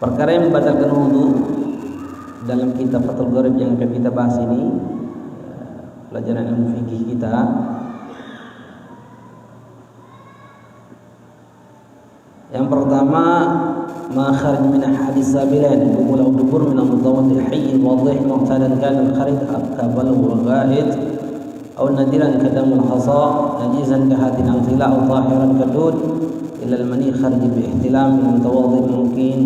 Perkara yang membatalkan wudu dalam kitab Fathul Gharib yang akan kita bahas ini, pelajaran ilmu fikih kita, yang pertama ma kharaj min hadis sabilan wa dubur min al-mutawaddi hayy wadih mu'tadan kana al-kharij qabla wa ghaid aw nadiran kadam al-hasa najizan ka hadin amthila aw tahiran kadud ila al-mani kharij bi ihtilam min mutawaddi mumkin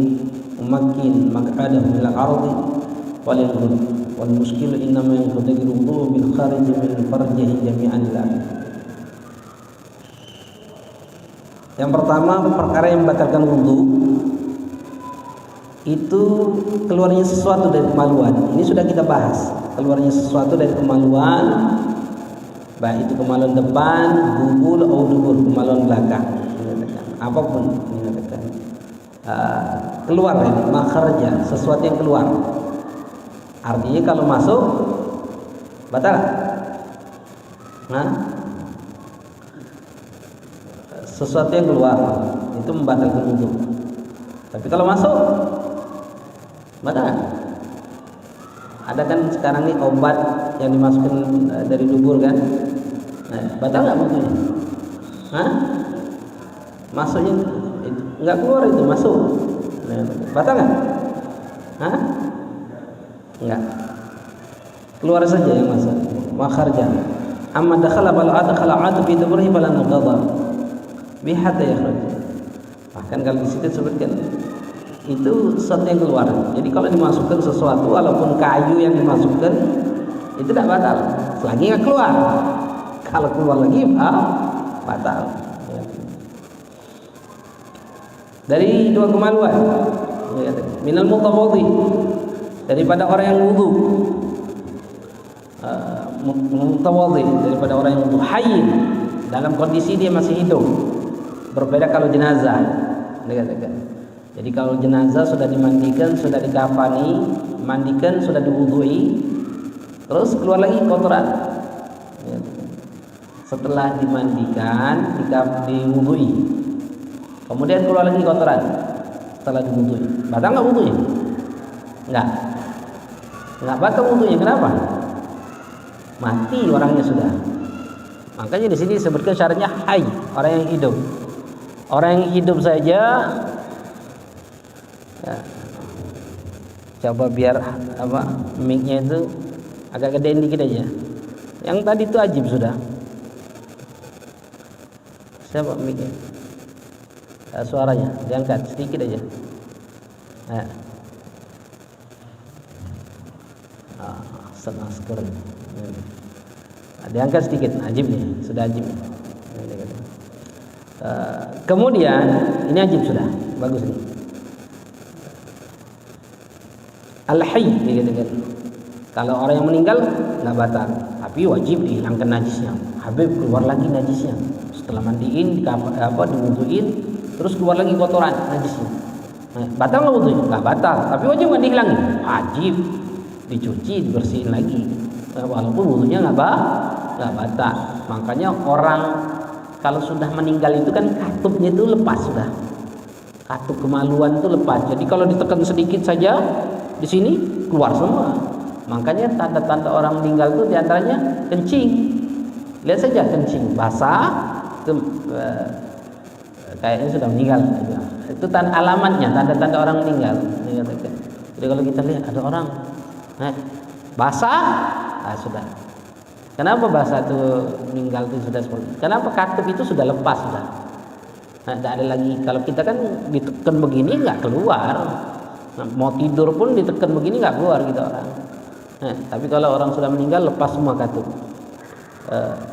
ممكن مقعده من العرض وللغل والمشكل إنما ينقضي الوضوء بالخارج من فرجه جميعا لا. Yang pertama, perkara yang membatalkan wudu itu keluarnya sesuatu dari kemaluan. Ini sudah kita bahas. Keluarnya sesuatu dari kemaluan, baik itu kemaluan depan, bubul atau dubur, kemaluan belakang, apapun dikatakan. Keluar ini makharja, sesuatu yang keluar. Artinya kalau masuk batal. Nah, sesuatu yang keluar itu membatalkan wudu. Tapi kalau masuk batal. Ada kan sekarang ini obat yang dimasukkan dari dubur kan? Nah, batal nggak wudunya? Hah? Masuknya nggak keluar itu masuk. Batal nggak? Hah? Nggak. Keluar saja yang masuk. Makharja. Amma dakhala bal adkhala adu fi duburihi fala naqadha. Bi hatta yakhruj. Bahkan kalau di situ disebutkan itu sesuatu yang keluar. Jadi kalau dimasukkan sesuatu walaupun kayu yang dimasukkan itu tidak batal selagi nggak keluar. Kalau keluar lagi batal. Dari dua kemaluan, minal mutawaddi, daripada orang yang wudu, mutawaddi, daripada orang yang wudu, hayy, dalam kondisi dia masih hidup. Berbeda kalau jenazah, dikatakan. Jadi kalau jenazah sudah dimandikan, sudah dikafani, mandikan, sudah diwudui, terus keluar lagi kotoran. Setelah dimandikan, diwudui. Kemudian keluar lagi kotoran setelah diwudui. Batal nggak wudunya? Nggak batal wudunya. Kenapa? Mati orangnya sudah. Makanya di sini disebutkan syaratnya hayy, orang yang hidup. Orang yang hidup saja. Ya, coba biar mic-nya itu agak gedein dikit aja. Yang tadi itu ajib sudah. Siapa mic-nya? Suaranya diangkat sedikit aja. Masker. Diangkat sedikit, ajib nih, sudah ajib. Kemudian ini ajib sudah, bagus nih. Al-hayy dikatakan. Kalau orang yang meninggal nggak batal, tapi wajib dihilangkan najisnya. Habib keluar lagi najisnya. Setelah mandiin, diwuduin, terus keluar lagi kotoran najisnya. Batal nggak wudunya? Nggak batal, tapi wajib nggak dihilangin? Wajib, dicuci, dibersihin lagi. Walaupun wudunya nggak batal. Makanya orang kalau sudah meninggal itu kan katupnya itu lepas sudah. Katup kemaluan itu lepas. Jadi kalau ditekan sedikit saja di sini keluar semua. Makanya tanda-tanda orang meninggal itu diantaranya kencing. Lihat saja kencing basah itu kayaknya sudah meninggal. Itu alamatnya, tanda-tanda orang meninggal. Jadi kalau kita lihat ada orang basah, sudah. Kenapa basah itu meninggal itu sudah seperti itu? Kenapa katup itu sudah lepas sudah. Tidak ada lagi. Kalau kita kan ditekan begini nggak keluar. Mau tidur pun ditekan begini nggak keluar gitu orang. Tapi kalau orang sudah meninggal lepas semua katup.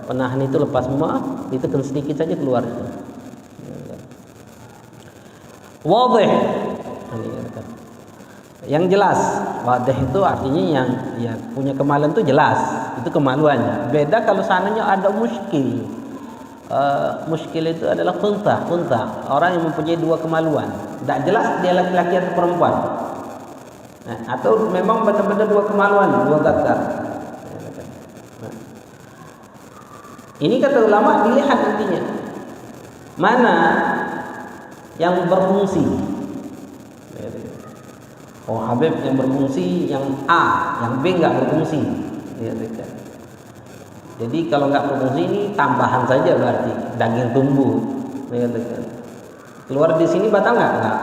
Penahan itu lepas semua, ditekan sedikit saja keluar. Wadih, yang jelas. Wadih itu artinya yang punya kemaluan itu jelas, itu kemaluannya. Beda kalau sananya ada muskil. Muskil itu adalah kunta, orang yang mempunyai dua kemaluan. Tidak jelas dia laki-laki atau perempuan. Atau memang benar-benar dua kemaluan, dua zakar. Ini kata ulama dilihat nantinya mana yang berfungsi. Oh, Habib yang berfungsi yang A, yang B nggak berfungsi. Dikatakan. Jadi kalau nggak berfungsi ini tambahan saja berarti daging tumbuh. Dikatakan. Keluar di sini batal nggak? Nggak.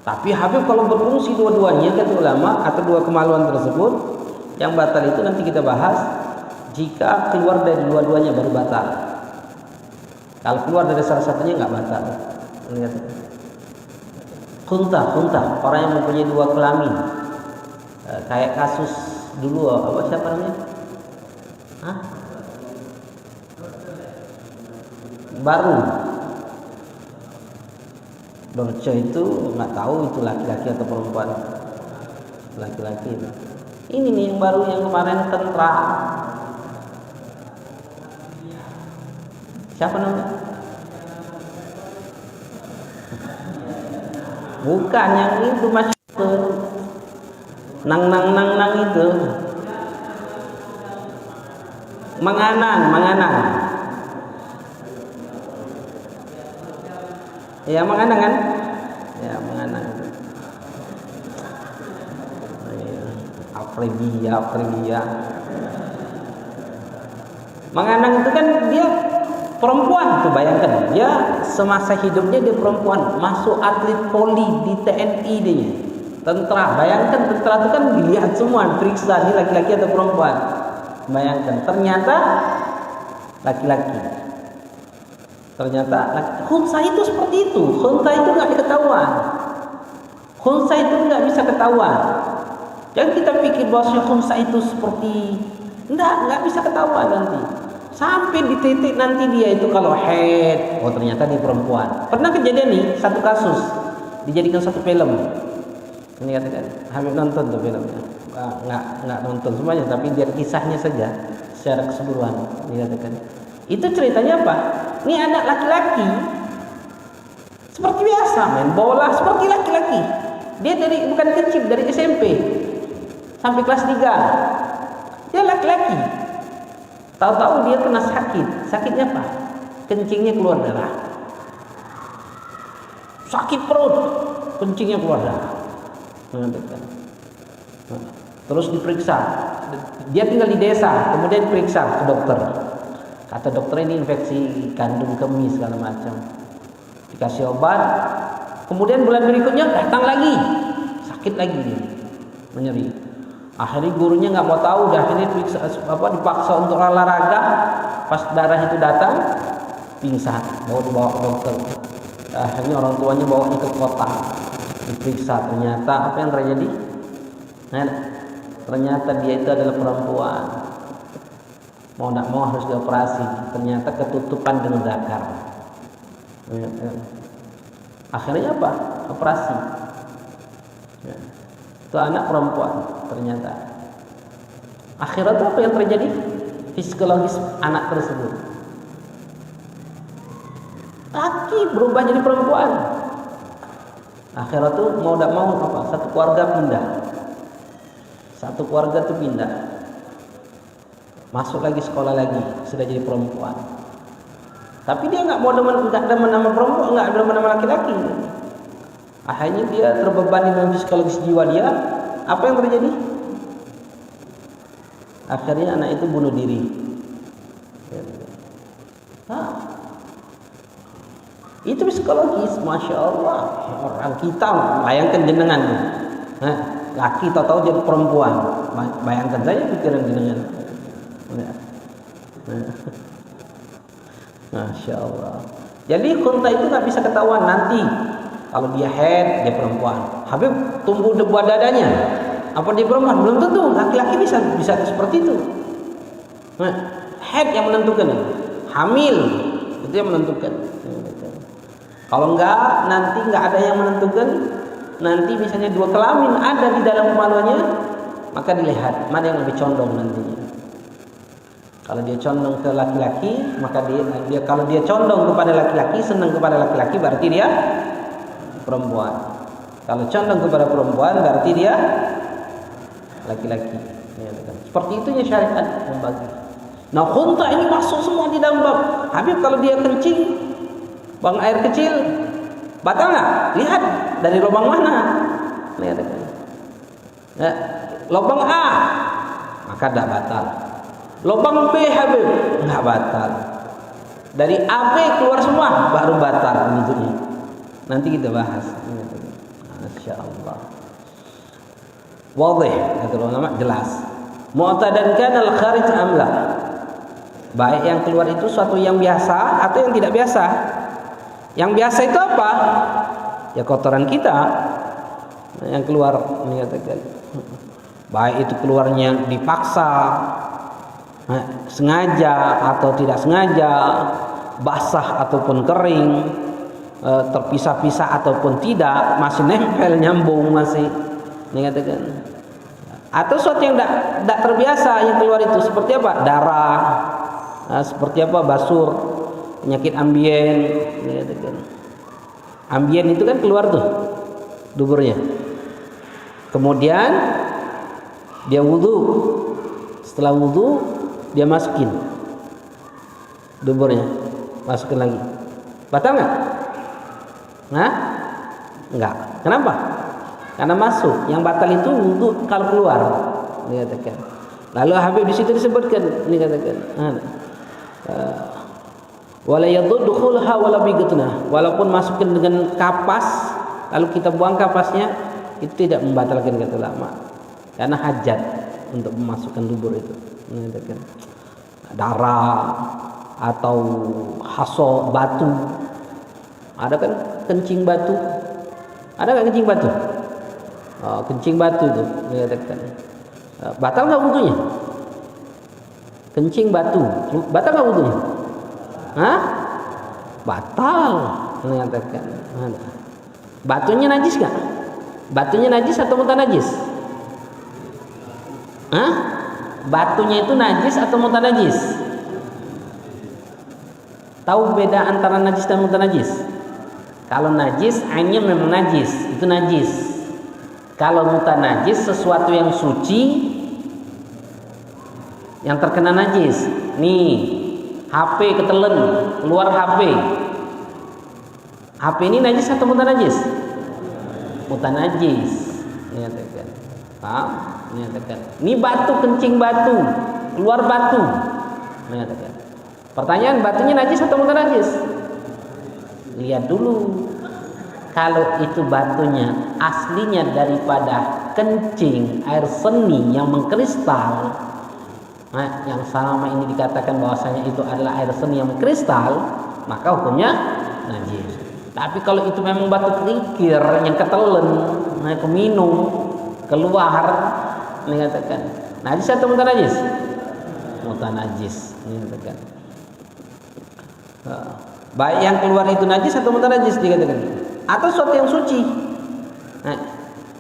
Tapi Habib kalau berfungsi dua-duanya kata ulama atau dua kemaluan tersebut, yang batal itu nanti kita bahas. Jika keluar dari dua-duanya baru batal. Kalau keluar dari salah satunya nggak batal. Lihat. Khuntah, orang yang mempunyai dua kelamin. Kayak kasus dulu apa siapa namanya? Hah? Baru. Dorce itu nggak tahu itu laki-laki atau perempuan. Laki-laki. Ini nih yang baru yang kemarin tentara. Siapa namanya? Bukan yang itu mas itu. Nang itu. Manganang. Ya Manganang kan? Ya Manganang. Afribia. Manganang itu kan dia perempuan tuh, bayangkan dia semasa hidupnya dia perempuan, masuk atlet poli di TNI dia, tentara. Bayangkan tentara itu kan dilihat semua, periksa ini laki-laki atau perempuan. Bayangkan ternyata laki-laki. Ternyata khunsa itu seperti itu. Khunsa itu nggak diketahuan. Khunsa itu nggak bisa ketahuan. Jangan kita pikir bahwa khunsa itu seperti nggak bisa ketahuan nanti. Sampai di titik nanti dia itu kalau head, oh ternyata dia perempuan. Pernah kejadian nih satu kasus dijadikan satu film. Ini katakan Habib nonton tuh filmnya. Nggak nonton semuanya, tapi lihat kisahnya saja secara keseluruhan. Ini katakan itu ceritanya apa? Ini anak laki-laki seperti biasa main bola seperti laki-laki. Dia bukan kecil, dari SMP sampai kelas 3 dia laki-laki. Tahu-tahu dia kena sakit. Sakitnya apa? Kencingnya keluar darah. Sakit perut, kencingnya keluar darah. Terus diperiksa. Dia tinggal di desa, kemudian diperiksa ke dokter. Kata dokter ini infeksi kandung kemih segala macam. Dikasih obat. Kemudian bulan berikutnya datang lagi, sakit lagi dia, menyeri. Akhirnya gurunya nggak mau tahu, akhirnya dipaksa untuk olahraga. Pas darah itu datang, pingsan, dibawa ke dokter. Akhirnya orang tuanya bawa ke kota, diperiksa. Ternyata apa yang terjadi? Nah, ternyata dia itu adalah perempuan. Mau tidak mau harus dioperasi. Ternyata ketutupan dengan zakar. Akhirnya apa? Operasi. Itu anak perempuan ternyata. Akhirnya itu apa yang terjadi? Psikologis anak tersebut. Laki berubah jadi perempuan. Akhirnya itu mau tidak mau apa? Satu keluarga pindah. Satu keluarga itu pindah. Masuk lagi sekolah lagi, sudah jadi perempuan. Tapi dia nggak mau demen nama perempuan, nggak demen nama laki-laki. Akhirnya dia terbebani dengan psikologis jiwa dia. Apa yang terjadi? Akhirnya anak itu bunuh diri. Itu psikologis, masya Allah. Orang kita bayangkan jenengan, laki tahu jadi perempuan. Bayangkan saja pikiran jenengan. Masya Allah. Jadi khunta itu nggak bisa ketahuan nanti. Kalau dia head, dia perempuan. Habib tumbuh buah dadanya, apa dia perempuan? Belum tentu. Laki-laki bisa seperti itu. Head yang menentukan. Hamil itu yang menentukan. Kalau enggak, nanti enggak ada yang menentukan. Nanti misalnya dua kelamin ada di dalam kemaluannya, maka dilihat mana yang lebih condong nantinya. Kalau dia condong ke laki-laki, maka dia kalau dia condong kepada laki-laki, senang kepada laki-laki, berarti dia perempuan. Kalau condong kepada perempuan, berarti dia laki-laki. Seperti itunya syariat membagi. Nah, khunta ini masuk semua di dalam bab. Habib kalau dia kencing, buang air kecil, batal nggak? Lihat dari lubang mana. Lihat. Nah, lubang A maka tidak batal. Lubang B Habib nggak batal. Dari AB keluar semua baru batal wudhunya. Nanti kita bahas. Masya Allah. Wadih kata ulama, jelas. Mu'tadan kana al-kharij amla. Baik yang keluar itu suatu yang biasa atau yang tidak biasa. Yang biasa itu apa? Ya kotoran kita. Yang keluar menyatakan baik itu keluarnya dipaksa, sengaja atau tidak sengaja, basah ataupun kering, terpisah-pisah ataupun tidak, masih nempel nyambung masih menyatakan. Atau sesuatu yang tidak terbiasa yang keluar itu seperti apa? Darah, seperti apa? Basur, penyakit ambien, menyatakan. Ambien itu kan keluar tuh duburnya. Kemudian dia wudhu, setelah wudhu dia masukin duburnya, masukin lagi, batal nggak? Nah, nggak. Kenapa? Karena masuk. Yang batal itu wudhu kalau keluar, dikatakan. Lalu Habib di situ disebutkan, dikatakan, wala yadkhulha wala bigatna, walaupun masukin dengan kapas, lalu kita buang kapasnya, itu tidak membatalkan kata ulama. Karena hajat untuk memasukkan dubur itu, mengatakan darah atau haso batu, ada kan kencing batu, ada nggak kencing batu? Oh, kencing batu itu mengatakan batal nggak wudhunya? Kencing batu batal nggak wudhunya? Hah? Batal, mengatakan. Batunya najis nggak? Batunya najis atau mutan najis? Hah? Batunya itu najis atau mutan najis? Tahu beda antara najis dan mutan najis? Kalau najis, ainnya memang najis, itu najis. Kalau mutan najis, sesuatu yang suci yang terkena najis. Nih, HP ketelen, keluar HP. HP ini najis atau mutan najis? Mutan najis. Menyatakan, paham? Menyatakan, ini batu, kencing batu, keluar batu. Menyatakan. Pertanyaan, batunya najis atau mutan najis? Lihat dulu. Kalau itu batunya aslinya daripada kencing air seni yang mengkristal, nah, yang selama ini dikatakan bahwasanya itu adalah air seni yang mengkristal, maka hukumnya najis. Tapi kalau itu memang batu kerikil yang ketelen, nah, keminum, keluar, dikatakan najis atau mutan najis? Mutan najis, dikatakan. Baik yang keluar itu najis atau mutan najis, dikatakan. Atau sesuatu yang suci. Nah,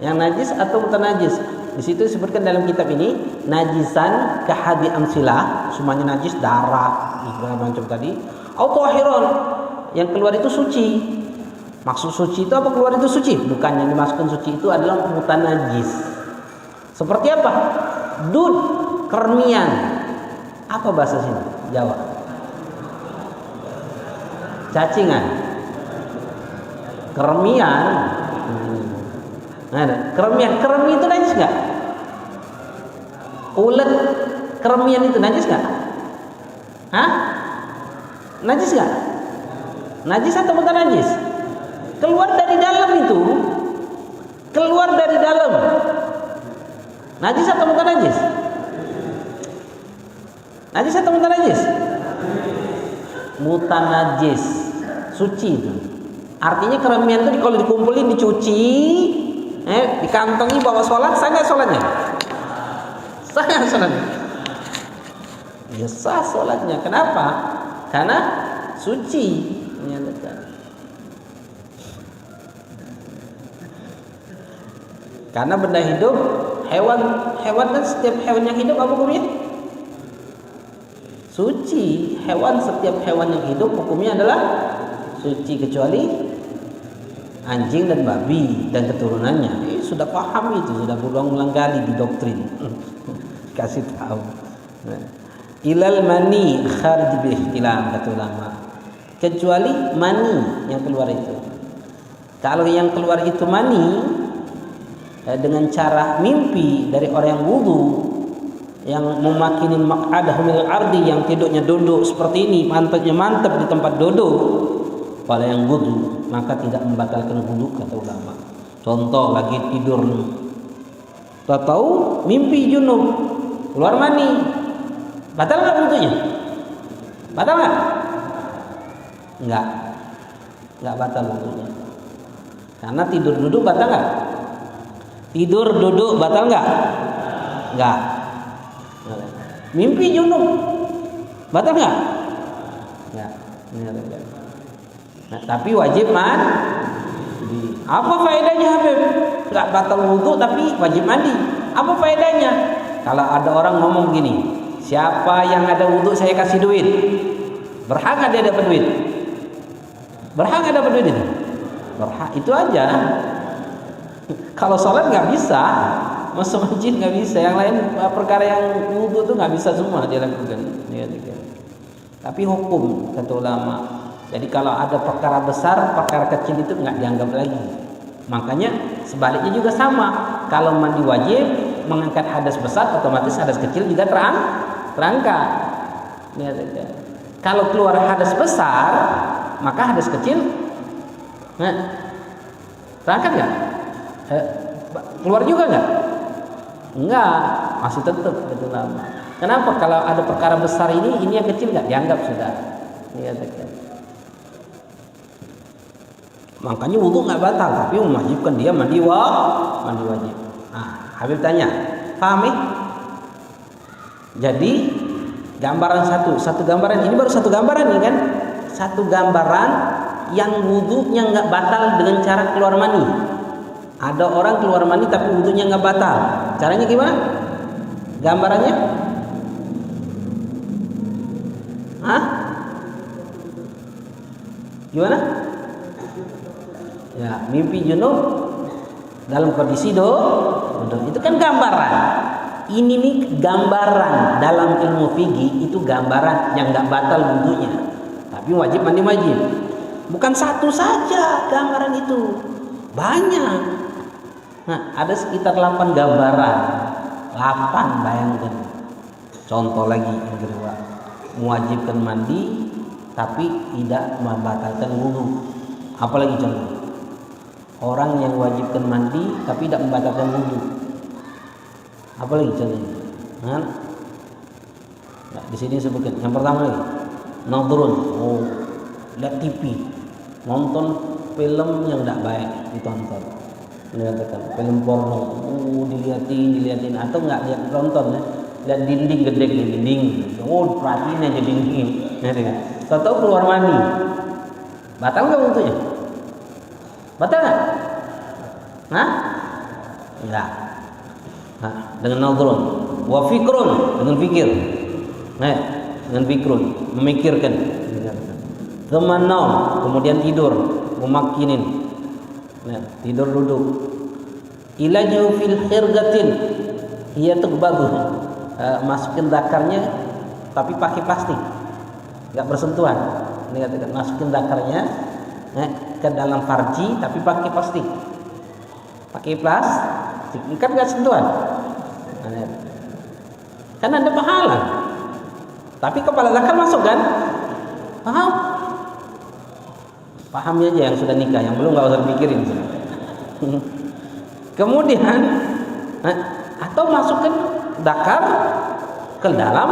yang najis atau mutan najis. Di situ disebutkan dalam kitab ini najisan kahadi amsilah, semuanya najis, darah, segala macam tadi. Autohiron, yang keluar itu suci. Maksud suci itu apa? Keluar itu suci. Bukan, yang dimasukkan suci itu adalah mutan najis. Seperti apa? Dud, kermian. Apa bahasa sini? Jawa. Cacingan. Kermian. Nah, kermian itu najis nggak? Ulet kermian itu najis nggak? Hah? Najis nggak? Najis atau bukan najis? Keluar dari dalam itu, keluar dari dalam. Najis atau bukan najis? Najis atau bukan najis? Mutan najis, suci itu. Artinya keramian itu kalau dikumpulin dicuci, dikantongi bawa sholat, sah nggak sholatnya? Sah nggak sholatnya? Ya sah sholatnya. Kenapa? Karena suci. Karena benda hidup, hewan kan setiap hewan yang hidup apa hukumnya? Suci. Setiap hewan yang hidup hukumnya adalah suci kecuali anjing dan babi dan keturunannya. Sudah paham itu, sudah berulang-ulang kali di doktrin. Kasih tahu. Ilal mani kharij bihtilam, kata ulama. Kecuali mani yang keluar itu. Kalau yang keluar itu mani, dengan cara mimpi dari orang yang wudu, yang memakinin maq'adahu minal ardi, yang tidurnya duduk seperti ini, pantatnya mantap di tempat duduk, pada yang wudu, maka tidak membatalkan wudu kata ulama. Contoh lagi tidur, tahu mimpi junub, keluar mani, batal nggak wudunya? Batal nggak? Nggak batal wudunya. Karena tidur duduk batal nggak? Tidur duduk batal nggak? Nggak. Mimpi junub batal nggak? Nggak. Nah, tapi wajib mandi. Apa faedahnya Habib? Nggak batal wudu tapi wajib mandi. Apa faedahnya? Kalau ada orang ngomong gini, siapa yang ada wudu saya kasih duit, berhak nggak dia dapat duit? Berhak nggak dapat duit itu? Berhak, itu aja. Kalau sholat nggak bisa, masuk masjid nggak bisa, yang lain perkara yang wudu tuh nggak bisa semua dia lakukan. Tapi hukum kata ulama. Jadi kalau ada perkara besar, perkara kecil itu nggak dianggap lagi. Makanya sebaliknya juga sama. Kalau mandi wajib mengangkat hadas besar, otomatis hadas kecil juga terangkat. Kalau keluar hadas besar, maka hadas kecil terangkat nggak? Keluar juga nggak? Enggak, masih tetap itu lama. Kenapa? Kalau ada perkara besar ini yang kecil nggak dianggap sudah. Makanya wudu nggak batal, tapi mewajibkan dia mandi wajib. Nah, Habib tanya, paham? Jadi gambaran satu gambaran ini baru satu gambaran nih kan? Satu gambaran yang wudunya nggak batal dengan cara keluar mani. Ada orang keluar mani tapi wudunya nggak batal. Caranya gimana? Gambarannya? Hah? Gimana? Ya, mimpi junub dalam kondisi duduk. Itu kan gambaran. Ini nih gambaran dalam ilmu fikih, itu gambaran yang nggak batal wudunya. Tapi wajib mandi wajib. Bukan satu saja gambaran itu. Banyak. Nah, ada sekitar 8 gambaran. 8, bayangkan. Contoh lagi yang kedua. Mewajibkan mandi tapi tidak membatalkan wudu. Apalagi contoh? Orang yang wajibkan mandi tapi tidak membatalkan wudu. Apalagi contohnya? Nah, di sini sebutkan. Yang pertama lagi, nadrun. Oh, lihat TV, nonton film yang tidak baik ditonton. Dikatakan film porno. Dilihatin atau nggak lihat nonton ya. Lihat dinding gede di dinding. Oh, perhatiin aja dinding. Tahu keluar mandi. Batal nggak wudunya? Batal nggak? Nah, enggak. Nah, dengan nadrun, wa fikrun, dengan fikir. Nah, dengan fikrun, memikirkan. Teman naum, kemudian tidur, memakinin. Nah, tidur duduk. Ilaju fil khirgatin, ia bagus. Masukin zakarnya, tapi pakai plastik, nggak bersentuhan. Ini katakan masukin zakarnya ke dalam farji tapi pakai plastik, kan nggak sentuhan, kan ada pahala, tapi kepala zakar masuk kan? Pahamnya aja yang sudah nikah, yang belum nggak usah pikirin. Kemudian atau masukkan zakar ke dalam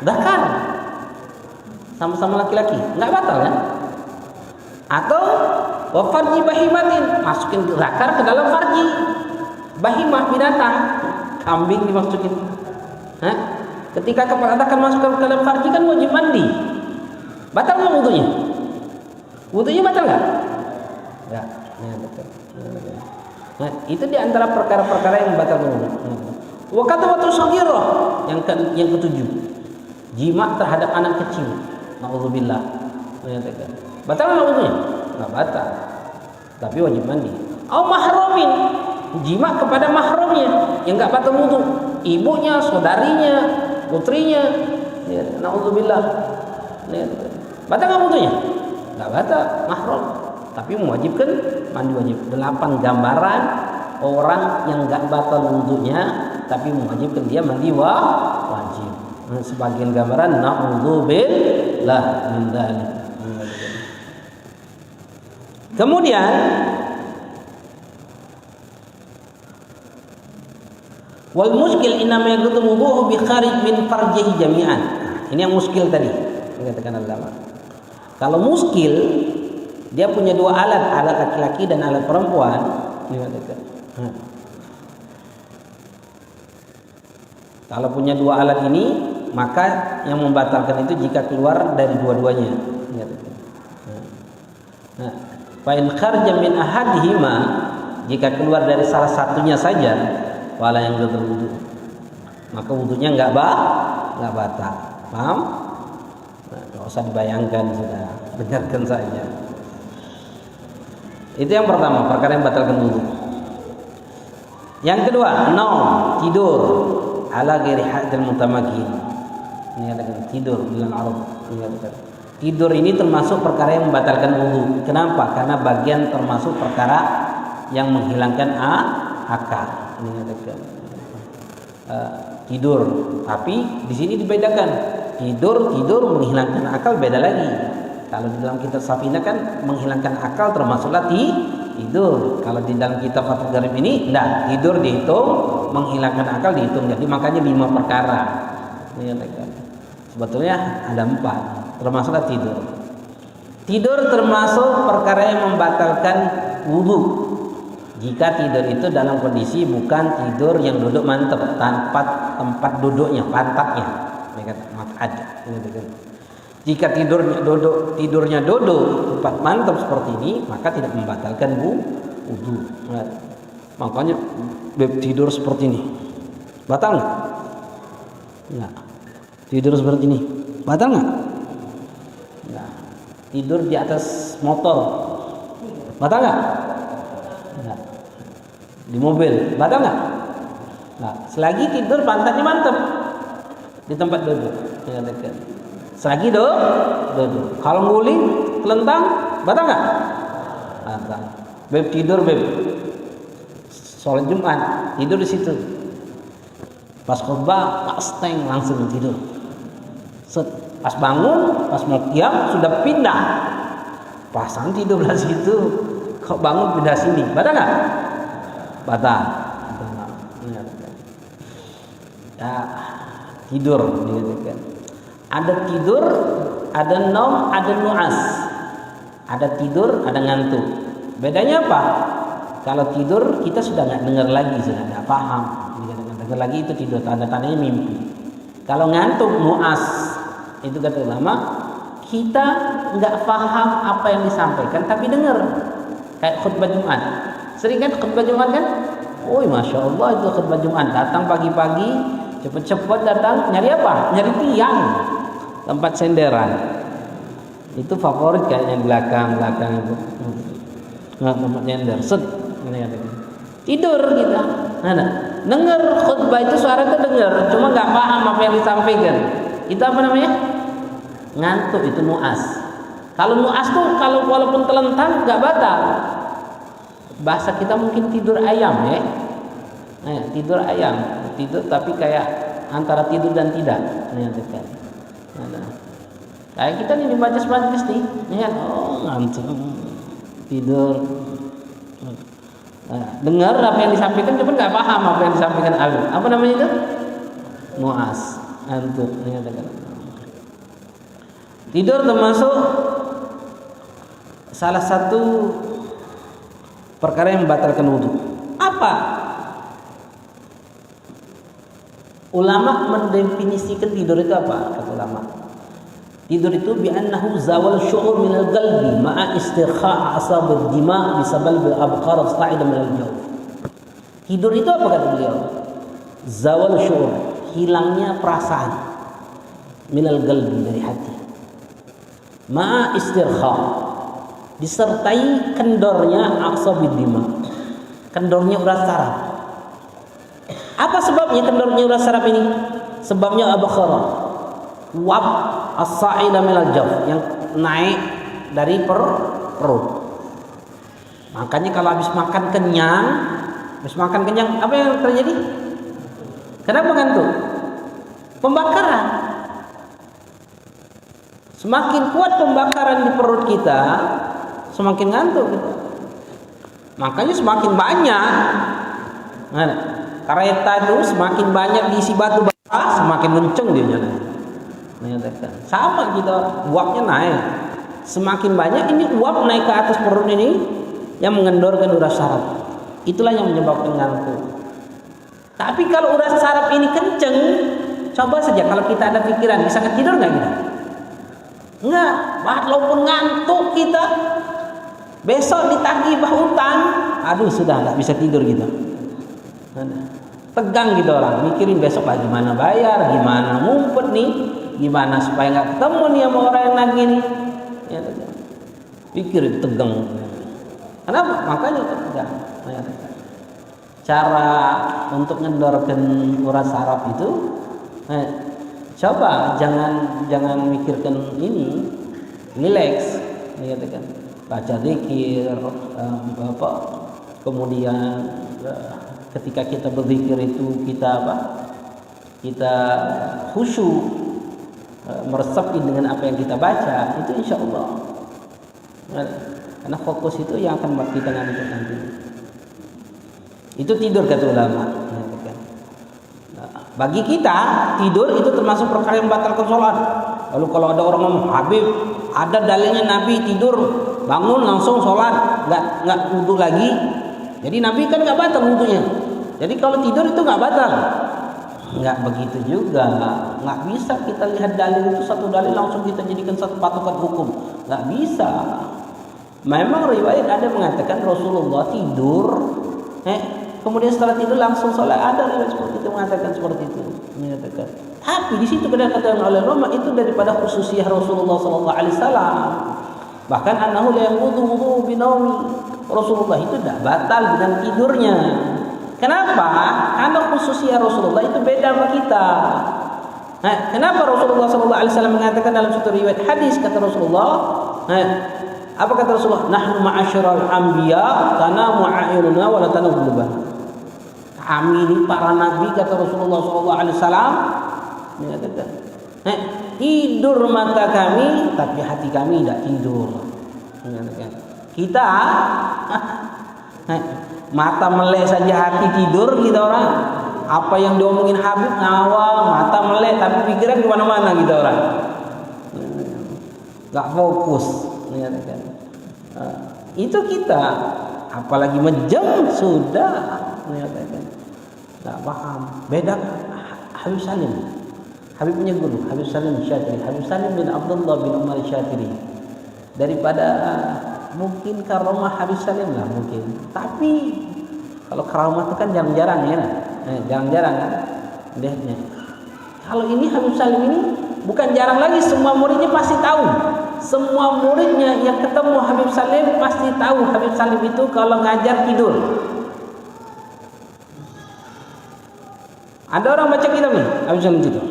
zakar, sama-sama laki-laki, nggak batal kan? Atau wa farji bahimatin, masukin zakar ke dalam farji bahimah, binatang, kambing dimasukin. Ketika kepala zakar masuk ke dalam farji kan wajib mandi. Batal nggak wudunya? Wudunya batal nggak? Nggak. Betul. Nah, itu di antara perkara-perkara yang batal wudu. Wa katawatu shaghirah, yang ketujuh, jima terhadap anak kecil. Nauzubillah. Batal nggak wudunya? Nggak batal, tapi wajib mandi. Au mahramin, jima kepada mahramnya yang nggak batal wudu, ibunya, saudarinya, putrinya. Nauzubillah. Batal nggak wudunya? Nggak batal, mahram, tapi mewajibkan mandi wajib. 8 gambaran orang yang enggak batal wudunya tapi mewajibkan dia mandi wajib. Sebagian gambaran na'udzubillah min dzalik. Kemudian wal muskil inama yaqutu wudu'u bi kharij min farjihi jami'an. Ini yang muskil tadi dikatakan ulama. Kalau muskil dia punya dua alat, alat laki-laki dan alat perempuan. Kalau punya dua alat ini, maka yang membatalkan itu jika keluar dari dua-duanya. Fa in kharaja min ahadihima, jika keluar dari salah satunya saja, wala yang berwudu, maka wudunya enggak batal. Paham? Enggak usah dibayangkan, sudah dengarkan saja. Itu yang pertama, perkara yang batalkan wudu. Yang kedua, naum, tidur ala ghairi hadil mutamakin. Ini adalah tidur dalam Arab. Tidur ini termasuk perkara yang membatalkan wudu. Kenapa? Karena bagian termasuk perkara yang menghilangkan akal. Ini adalah tidur. Tapi di sini dibedakan. Tidur menghilangkan akal beda lagi. Kalau di dalam kitab Safinah kan menghilangkan akal termasuklah tidur. Kalau di dalam kitab Fathul Gharib ini enggak, tidur dihitung, menghilangkan akal dihitung. Jadi makanya 5 perkara. Sebetulnya ada 4, termasuklah tidur. Tidur termasuk perkara yang membatalkan wudu. Jika tidur itu dalam kondisi bukan tidur yang duduk mantap tanpa tempat duduknya, pantatnya. Jika tidurnya duduk tempat mantap seperti ini, maka tidak membatalkan wudu. Makanya tidur seperti ini batal nggak? Nggak. Tidur seperti ini batal nggak? Nggak. Tidur di atas motor batal nggak? Nggak. Di mobil batal nggak? Nggak. Selagi tidur pantatnya mantap di tempat duduk. Selagi duduk. Kalau nguling kelentang batal nggak? Batal. Beb tidur beb. Sholat Jumat tidur di situ. Pas khutbah pasteng langsung tidur. Pas bangun, pas mau tiap sudah pindah. Pasang tidur di situ. Kok bangun pindah sini? Batal nggak? Batal. Ya, tidur dikatakan. Ada tidur, ada naum, ada nu'as. Ada tidur, ada ngantuk. Bedanya apa? Kalau tidur kita sudah nggak dengar lagi, sudah nggak paham. Dengar lagi itu tidur, tanda-tandanya mimpi. Kalau ngantuk, nu'as, itu kata ulama, kita nggak paham apa yang disampaikan, tapi dengar. Kayak khutbah Jumat. Sering kan khutbah Jumat kan? Oh, masya Allah itu khutbah Jumat. Datang pagi-pagi, cepet-cepet datang, nyari apa? Nyari tiang, tempat senderan. Itu favorit kayaknya di belakang itu. Nggak tempat nyender, set. Tidur kita. Dengar khutbah itu suara itu dengar, cuma nggak paham apa yang disampaikan. Itu apa namanya? Ngantuk, itu nu'as. Kalau nu'as tuh kalau walaupun telentang nggak batal. Bahasa kita mungkin tidur ayam ya. Tidur ayam, tidur tapi kayak antara tidur dan tidak. Kayak kita nih di majelis nih, oh ngantuk, tidur. Dengar apa yang disampaikan, cuma nggak paham apa yang disampaikan alim. Apa namanya itu? Nu'as, ngantuk. Tidur termasuk salah satu perkara yang membatalkan wudu. Apa? Ulama mendefinisikan tidur itu apa? Kata ulama, tidur itu bi'annahu zawal syu'ur minal qalbi ma'a istirkha' asabul dima' bisabal abqar as-sa'ida minal jawf. Tidur itu apa kata beliau? Zawal syu'ur, hilangnya perasaan minal qalbi, dari hati, ma'a istirkha', disertai kendornya asabul dima', kendornya urat saraf. Apa sebabnya kendornya urat saraf ini? Sebabnya abqar wab as-sa'ila minal jawf, yang naik dari perut. Makanya kalau habis makan kenyang, habis makan kenyang, apa yang terjadi? Kenapa ngantuk? Pembakaran. Semakin kuat pembakaran di perut kita, semakin ngantuk kita. Makanya semakin banyak kereta itu semakin banyak diisi batu bara, semakin kenceng dia jalan. Sama kita, uapnya naik. Semakin banyak ini uap naik ke atas perut ini yang mengendorkan urat saraf. Itulah yang menyebabkan ngantuk. Tapi kalau urat saraf ini kenceng, coba saja kalau kita ada pikiran, bisa tidur nggak kita? Enggak, walaupun ngantuk kita, besok ditagih hutang, aduh sudah nggak bisa tidur kita. Tegang gitu orang, mikirin besok gimana bayar, gimana ngumpet nih, gimana supaya nggak ketemu nih sama orang yang nagih nih. Ya, pikir tegang. Kenapa? Makanya tegang. Cara untuk ngendorkan urat saraf itu, coba jangan mikirkan ini, relax, kan. Baca zikir, kemudian ketika kita berzikir itu kita khusyuk, meresapi dengan apa yang kita baca, itu insya Allah. Karena fokus itu yang akan membuat kita ngantuk nanti. Itu tidur kata ulama. Bagi kita tidur itu termasuk perkara yang batalkan sholat. Lalu kalau ada orang ngomong, Habib, ada dalilnya Nabi tidur bangun langsung sholat, nggak wudu lagi. Jadi Nabi kan nggak batal wudunya. Jadi kalau tidur itu nggak batal. Nggak begitu juga. Nggak bisa kita lihat dalil itu satu dalil langsung kita jadikan satu patokan hukum. Nggak bisa. Memang riwayat ada mengatakan Rasulullah tidur, kemudian setelah tidur langsung sholat, ada riwayat seperti itu mengatakan seperti itu. Menyatakan. Tapi di situ kedekatan oleh ulama itu daripada khususiyah Rasulullah SAW. Bahkan annahu la yaqudu binaumi. Rasulullah itu tidak batal dengan tidurnya. Kenapa? Karena khususiyah Rasulullah itu beda sama kita. Kenapa Rasulullah SAW mengatakan dalam satu riwayat hadis kata Rasulullah? Apa kata Rasulullah? Nahnu ma'asyiral anbiya tanamu a'yununa wa la tanamul qulubana. Kami ini para nabi kata Rasulullah SAW mengatakan, tidur mata kami tapi hati kami tidak tidur. Kita mata melek saja hati tidur kita orang. Apa yang diomongin Habib ngawang, mata melek tapi pikiran di mana-mana kita orang. Enggak fokus. Itu kita, apalagi menjam sudah nggak paham. Beda Habib Salim, Habib punya guru Habib Salim Syatiri, Habib Salim bin Abdullah bin Umar Syatiri. Daripada mungkin karomah Habib Salim lah mungkin, tapi kalau karomah itu kan jarang-jarang ya, jarang-jarang kan. Kalau ini Habib Salim ini bukan jarang lagi, semua muridnya pasti tahu. Semua muridnya yang ketemu Habib Salim pasti tahu Habib Salim itu kalau ngajar tidur. Ada orang baca kitab nih, Habib Salim tidur.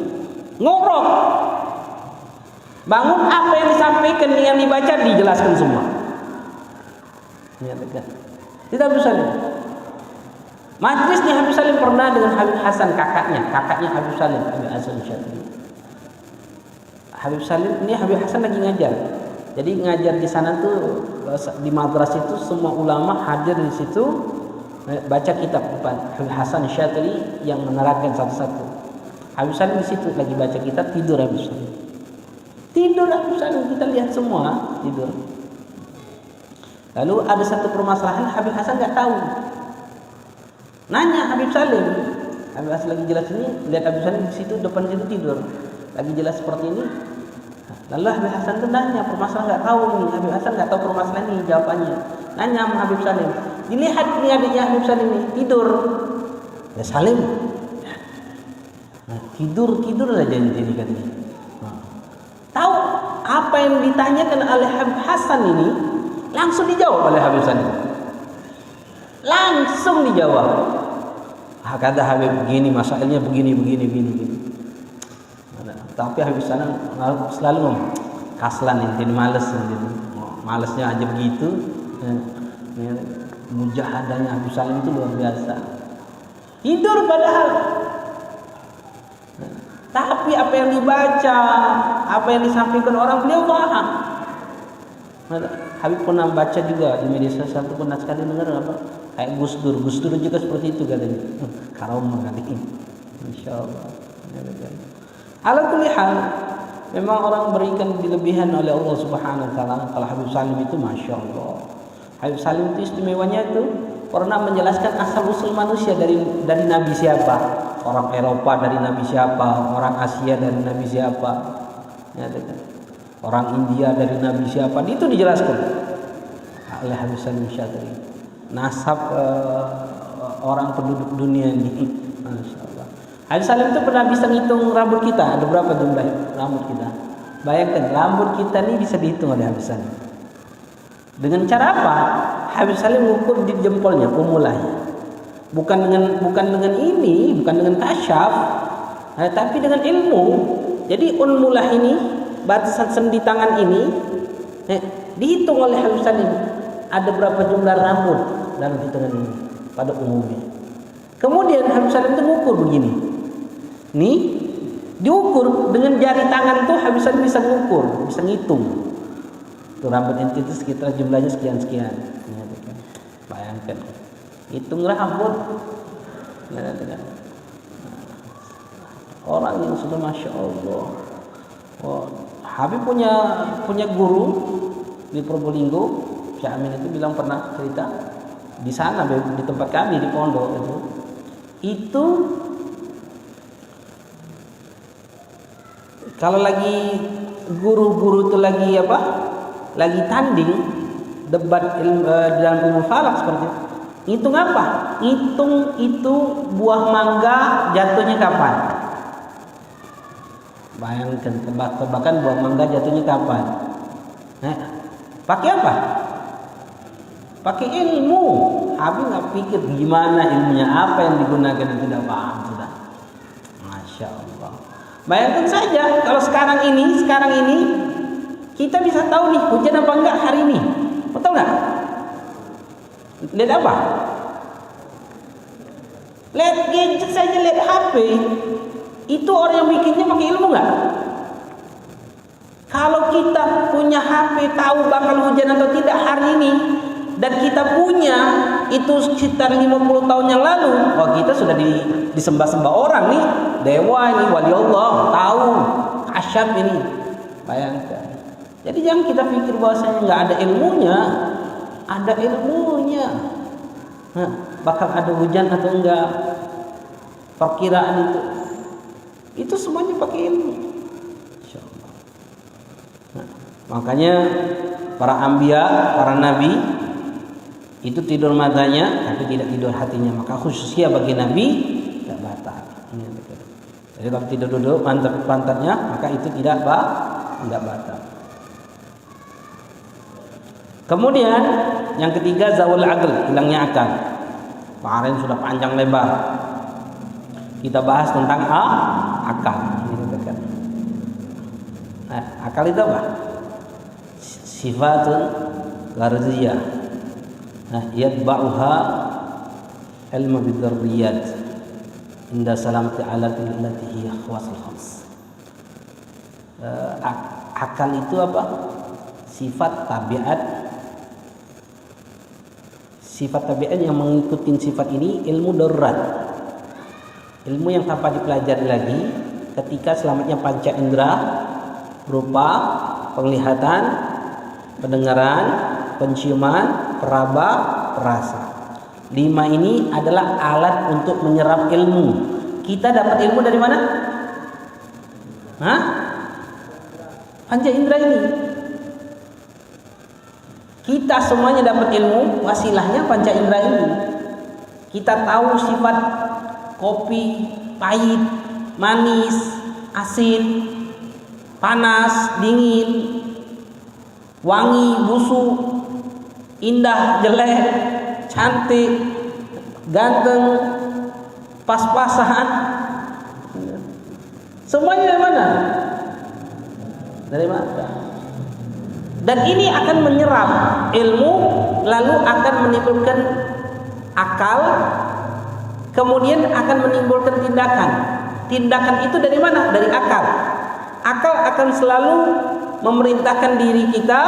Ngorok. Bangun apa yang disampaikan yang dibaca dijelaskan semua. Tidak Habib Salim. Majlisnya Habib Salim pernah dengan Habib Hasan kakaknya Habib Salim, Habib Hasan Syatiri. Habib Salim ini Habib Hasan lagi ngajar. Jadi ngajar di sana tuh di madrasah itu semua ulama hadir di situ baca kitab depan Habib Hasan Syatiri yang menerangkan satu-satu. Habib Salim di situ lagi baca kitab, tidur Habib Salim. Tidur Habib Salim, kita lihat semua tidur. Lalu ada satu permasalahan Habib Hasan nggak tahu. Nanya Habib Salim. Habib Hasan lagi jelas ini, lihat Habib Salim di situ depan situ tidur. Lagi jelas seperti ini. Lalu Habib Hasan itu nanya, permasalahan nggak tahu nih. Habib Hasan nggak tahu permasalahan ini jawabannya. Nanya sama Habib Salim. Dilihat ini adiknya Habib Salim ini tidur. Ya Salim. Tidur aja jadi katanya. Tahu apa yang ditanyakan oleh Habib Hasan ini langsung dijawab oleh Habib Salim. Langsung dijawab. Kata Habib begini, masalahnya begini. Tapi Habib Salim selalu ngomong, kaslan ini, males, malesnya aja begitu. Mujahadahnya Habib Salim itu luar biasa. Tidur padahal. Tapi apa yang dibaca, apa yang disampaikan orang, beliau paham. Habib pernah baca juga di media sosial itu, pernah sekali dengar apa? Kayak Gus Dur juga seperti itu katanya. Karomah kali ini. Insyaallah. Ala kulli hal, memang orang berikan dilebihan oleh Allah Subhanahu wa taala. Kalau Habib Salim itu Masya Allah. Habib Salim itu istimewanya itu pernah menjelaskan asal usul manusia dari Nabi siapa. Orang Eropa dari Nabi siapa, orang Asia dari Nabi siapa, ya, orang India dari Nabi siapa, itu dijelaskan oleh Habib Salim Syadzili. Nasab orang penduduk dunia ini, Masya Allah. Habib Salim itu pernah bisa ngitung rambut kita, ada berapa jumlah rambut kita? Bayangkan rambut kita ini bisa dihitung oleh Habib Salim. Dengan cara apa? Habib Salim mengukur di jempolnya, umulahnya. Bukan dengan kasyaf, tapi dengan ilmu. Jadi unmulah ini, batasan sendi tangan ini, dihitung oleh Habib Salim. Ada berapa jumlah rambut dalam hitungan ini pada umumnya. Kemudian Habib Salim itu mengukur begini. Nih, diukur dengan jari tangan itu Habib Salim bisa mengukur, bisa ngitung. Tuh rambut itu sekitar jumlahnya sekian. Bayangkan. Hitung rambut. Orang yang sudah Masya Allah. Habib punya guru di Probolinggo. Syekh Amin itu bilang pernah cerita di sana di tempat kami di pondok itu kalau lagi guru-guru itu lagi tanding debat dalam ilmu falak seperti itu. Hitung apa? Hitung itu buah mangga jatuhnya kapan? Bayangkan, tebak-tebakan buah mangga jatuhnya kapan? Pakai apa? Pakai ilmu. Habib nggak pikir gimana ilmunya, apa yang digunakan, itu tidak paham sudah. Masya Allah. Bayangkan saja kalau sekarang ini kita bisa tahu nih hujan apa enggak hari ini. Betul nggak? Lihat apa? Lihat gadget saja, lihat HP. Itu orang yang bikinnya pakai ilmu nggak? Kalau kita punya HP tahu bakal hujan atau tidak hari ini, dan kita punya itu sekitar 50 tahun yang lalu, kita sudah disembah-sembah orang nih, dewa ini, wali Allah, tahu kasyaf ini. Bayangkan. Jadi jangan kita pikir bahwasanya nggak ada ilmunya. Ada ilmunya. Bakal ada hujan atau enggak, perkiraan itu semuanya pakai ilmu. Insyaallah. Makanya para anbiya, para nabi itu tidur matanya tapi tidak tidur hatinya. Maka khususnya bagi nabi tidak batal. Jadi kalau tidur duduk pantatnya, maka itu tidak batal. Kemudian yang ketiga zawul aql, hilangnya akal. Kemarin sudah panjang lebar kita bahas tentang akal. Akal itu apa? Sifatun gharziyah. Yatba'uha ilmu bidzarriyat inda salamati alatil allati hiya khawasul khams. Akal itu apa? Sifat tabiat yang mengikuti sifat ini ilmu darurat, ilmu yang tanpa dipelajari lagi ketika selamatnya panca indera berupa penglihatan, pendengaran, penciuman, peraba, perasa. 5 ini adalah alat untuk menyerap ilmu. Kita dapat ilmu dari mana? Panca indera ini. Kita semuanya dapat ilmu, wasilahnya panca indera ini. Kita tahu sifat kopi, pahit, manis, asin, panas, dingin, wangi, busuk, indah, jelek, cantik, ganteng, pas-pasan. Semuanya dari mana? Dari mata. Dan ini akan menyerap ilmu, lalu akan menimbulkan akal, kemudian akan menimbulkan tindakan. Tindakan itu dari mana? Dari akal. Akal akan selalu memerintahkan diri kita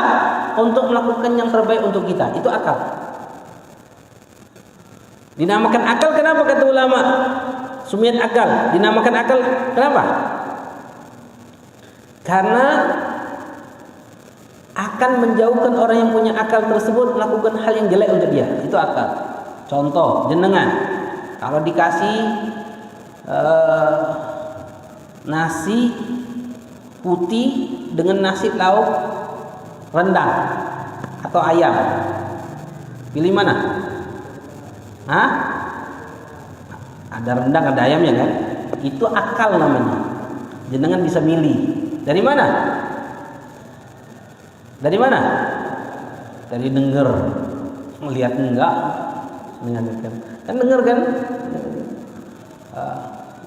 untuk melakukan yang terbaik untuk kita. Itu akal. Dinamakan akal kenapa kata ulama? Sumiat akal. Dinamakan akal kenapa? Karena akan menjauhkan orang yang punya akal tersebut melakukan hal yang jelek untuk dia. Itu akal. Contoh, jenengan kalau dikasih nasi putih dengan nasi lauk rendang atau ayam, pilih mana? Hah? Ada rendang, ada ayamnya kan? Itu akal namanya. Jenengan bisa milih. Dari mana? Dari mana? Dari denger. Melihat enggak? Kan denger kan?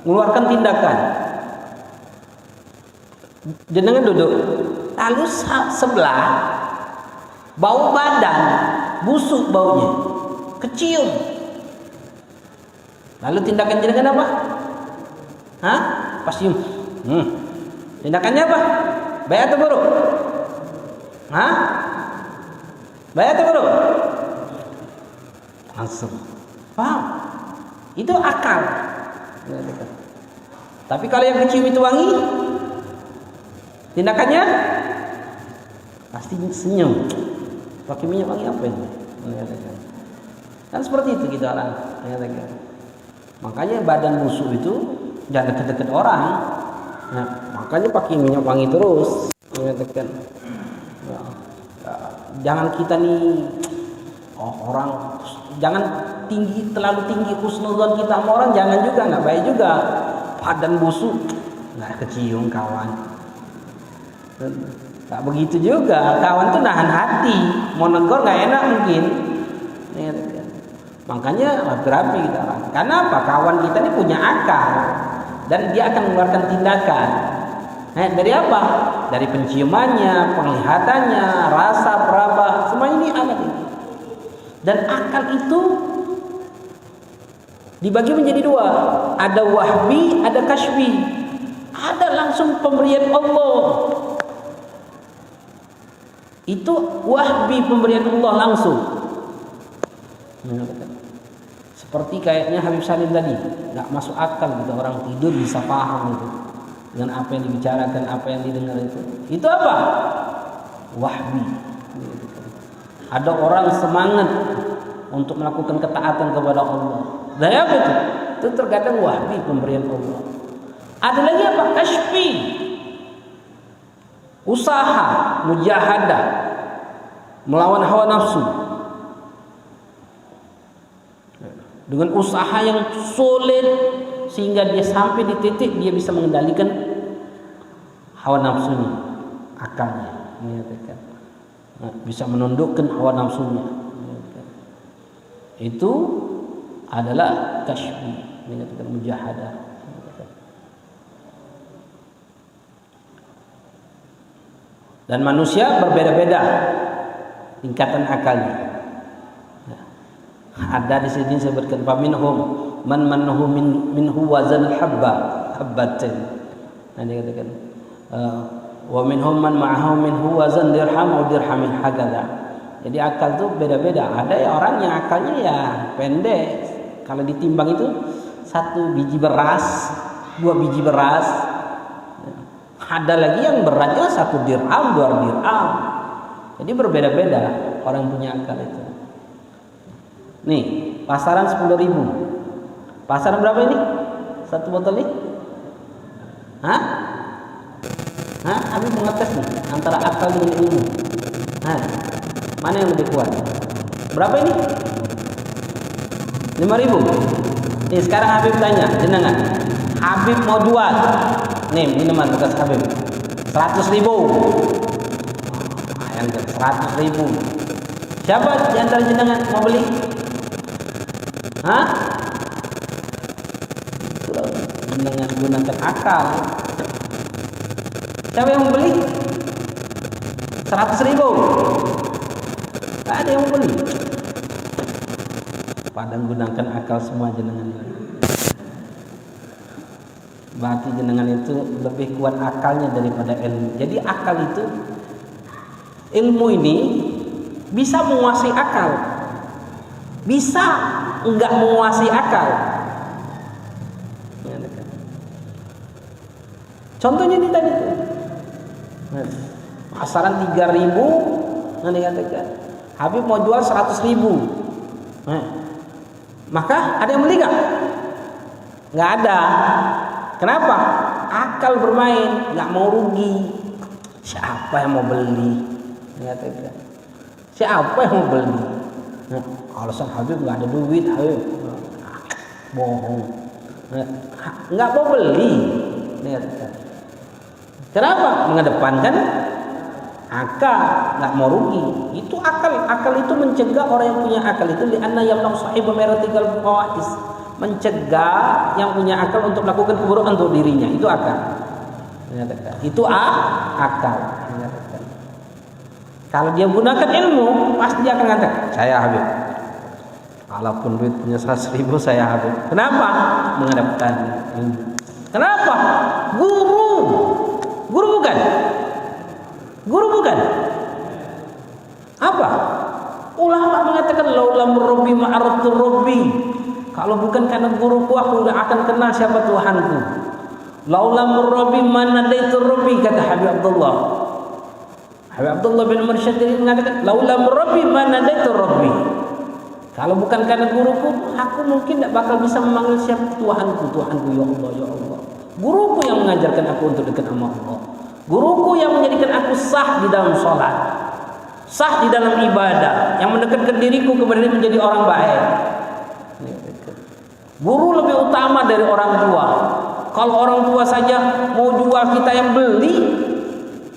Mengeluarkan tindakan. Jenengan duduk, lalu sebelah bau badan busuk baunya, kecium. Lalu tindakan jenengan apa? Hah? Pas cium. Tindakannya apa? Baik atau buruk? Hah? Baik atau buruk? Langsung. Paham? Itu akal. Tapi kalau yang kecium itu wangi, tindakannya pasti senyum. Pakai minyak wangi apa ini? Kan seperti itu kita orang. Makanya badan musuh itu jangan dekat-dekat orang. Nah, makanya pakai minyak wangi terus. Jangan kita nih orang, jangan terlalu tinggi husnudzon kita sama orang, jangan juga, nggak baik juga. Badan busuk nggak kecium kawan. Tak begitu juga, kawan tuh nahan hati, mau negor nggak enak mungkin. Makanya rapi-rapi kita. Karena apa? Kawan kita ini punya akal dan dia akan mengeluarkan tindakan. Dari apa? Dari penciumannya, penglihatannya, rasa, peraba, semuanya ini alat ini. Dan akal itu dibagi menjadi dua, ada wahbi, ada kasbi. Ada langsung pemberian Allah. Itu wahbi, pemberian Allah langsung. Seperti kayaknya Habib Salim tadi, nggak masuk akal gitu, orang tidur bisa paham itu dengan apa yang dibicarakan, apa yang didengar itu. Itu apa? Wahbi. Ada orang semangat untuk melakukan ketaatan kepada Allah. Dari apa itu? Itu terkadang wahbi, pemberian Allah. Ada lagi apa? Kashfi. Usaha, mujahadah, melawan hawa nafsu. Dengan usaha yang solid sehingga dia sampai di titik dia bisa mengendalikan hawa nafsunya, akalnya, bisa menundukkan hawa nafsunya. Itu adalah kashfi, menyatakan mujahadah. Dan manusia berbeda-beda tingkatan akalnya. Ada di sini disebutkan faminhum man manhu minhu wazan habbatin. Nah dia katakan wa minhum man ma'ahu minhu wazan dirham atau dirhamin hakadha. Jadi akal itu beda-beda. Ada ya orang yang akalnya ya pendek. Kalau ditimbang itu 1 biji beras, 2 biji beras. Ada lagi yang beratnya 1 dirham, 2 dirham. Jadi berbeda-beda orang punya akal itu. Nih, pasaran 10.000. Pasaran berapa ini? 1 botol ini? Hah? Habis mengetes nih antara akal dengan ilmu. Mana yang lebih kuat? Berapa ini? 5.000. Nih sekarang Habib tanya, jenengan. Habib mau jual. Nih minuman bekas Habib. 100.000. Yang 100.000. Siapa di antara jenengan mau beli? Dengan gunakan akal. Siapa yang membeli? 100.000. Tak ada yang mau beli. Padahal gunakan akal semua jenengan. Berarti jenengan itu lebih kuat akalnya daripada ilmu. Jadi akal itu, ilmu ini bisa menguasai akal, bisa enggak menguasai akal. Contohnya ini tadi tuh, pasaran 3.000, nanti katakan Habib mau jual 100.000. Maka ada yang beli nggak? Nggak ada. Kenapa? Akal bermain, nggak mau rugi. Siapa yang mau beli? Katakan, siapa yang mau beli? Alasan Habib nggak ada duit, Habib. Bohong. Nggak mau beli. Katakan. Kenapa? Mengedepankan akal, nggak mau rugi. Itu akal. Akal itu mencegah orang yang punya akal itu li'anna yamna'u sahibu miratikal fawahis. Mencegah yang punya akal untuk melakukan keburukan untuk dirinya. Itu akal. Itu akal. Kalau dia gunakan ilmu, pasti dia akan mengatakan, saya Habib. Walaupun duit punya 100.000, saya Habib. Kenapa? Menghadapkan ilmu. Kenapa? Guru bukan? Guru bukan? Apa? Ulama mengatakan laulam rabbi ma'arabtu rabbi. Kalau bukan karena guruku, aku tidak akan kenal siapa Tuhanku. Laulam rabbi manadaitu rabbi, kata Habib Abdullah. Habib Abdullah bin Mursyid mengatakan laulam rabbi manadaitu rabbi. Kalau bukan karena guruku, aku mungkin tidak bakal bisa memanggil siapa Tuhanku. Tuhanku, ya Allah, ya Allah. Guruku yang mengajarkan aku untuk dekat sama Allah. Guruku yang menjadikan aku sah di dalam sholat, sah di dalam ibadah, yang mendekatkan diriku kepada dia menjadi orang baik. Guru lebih utama dari orang tua. Kalau orang tua saja mau jual, kita yang beli,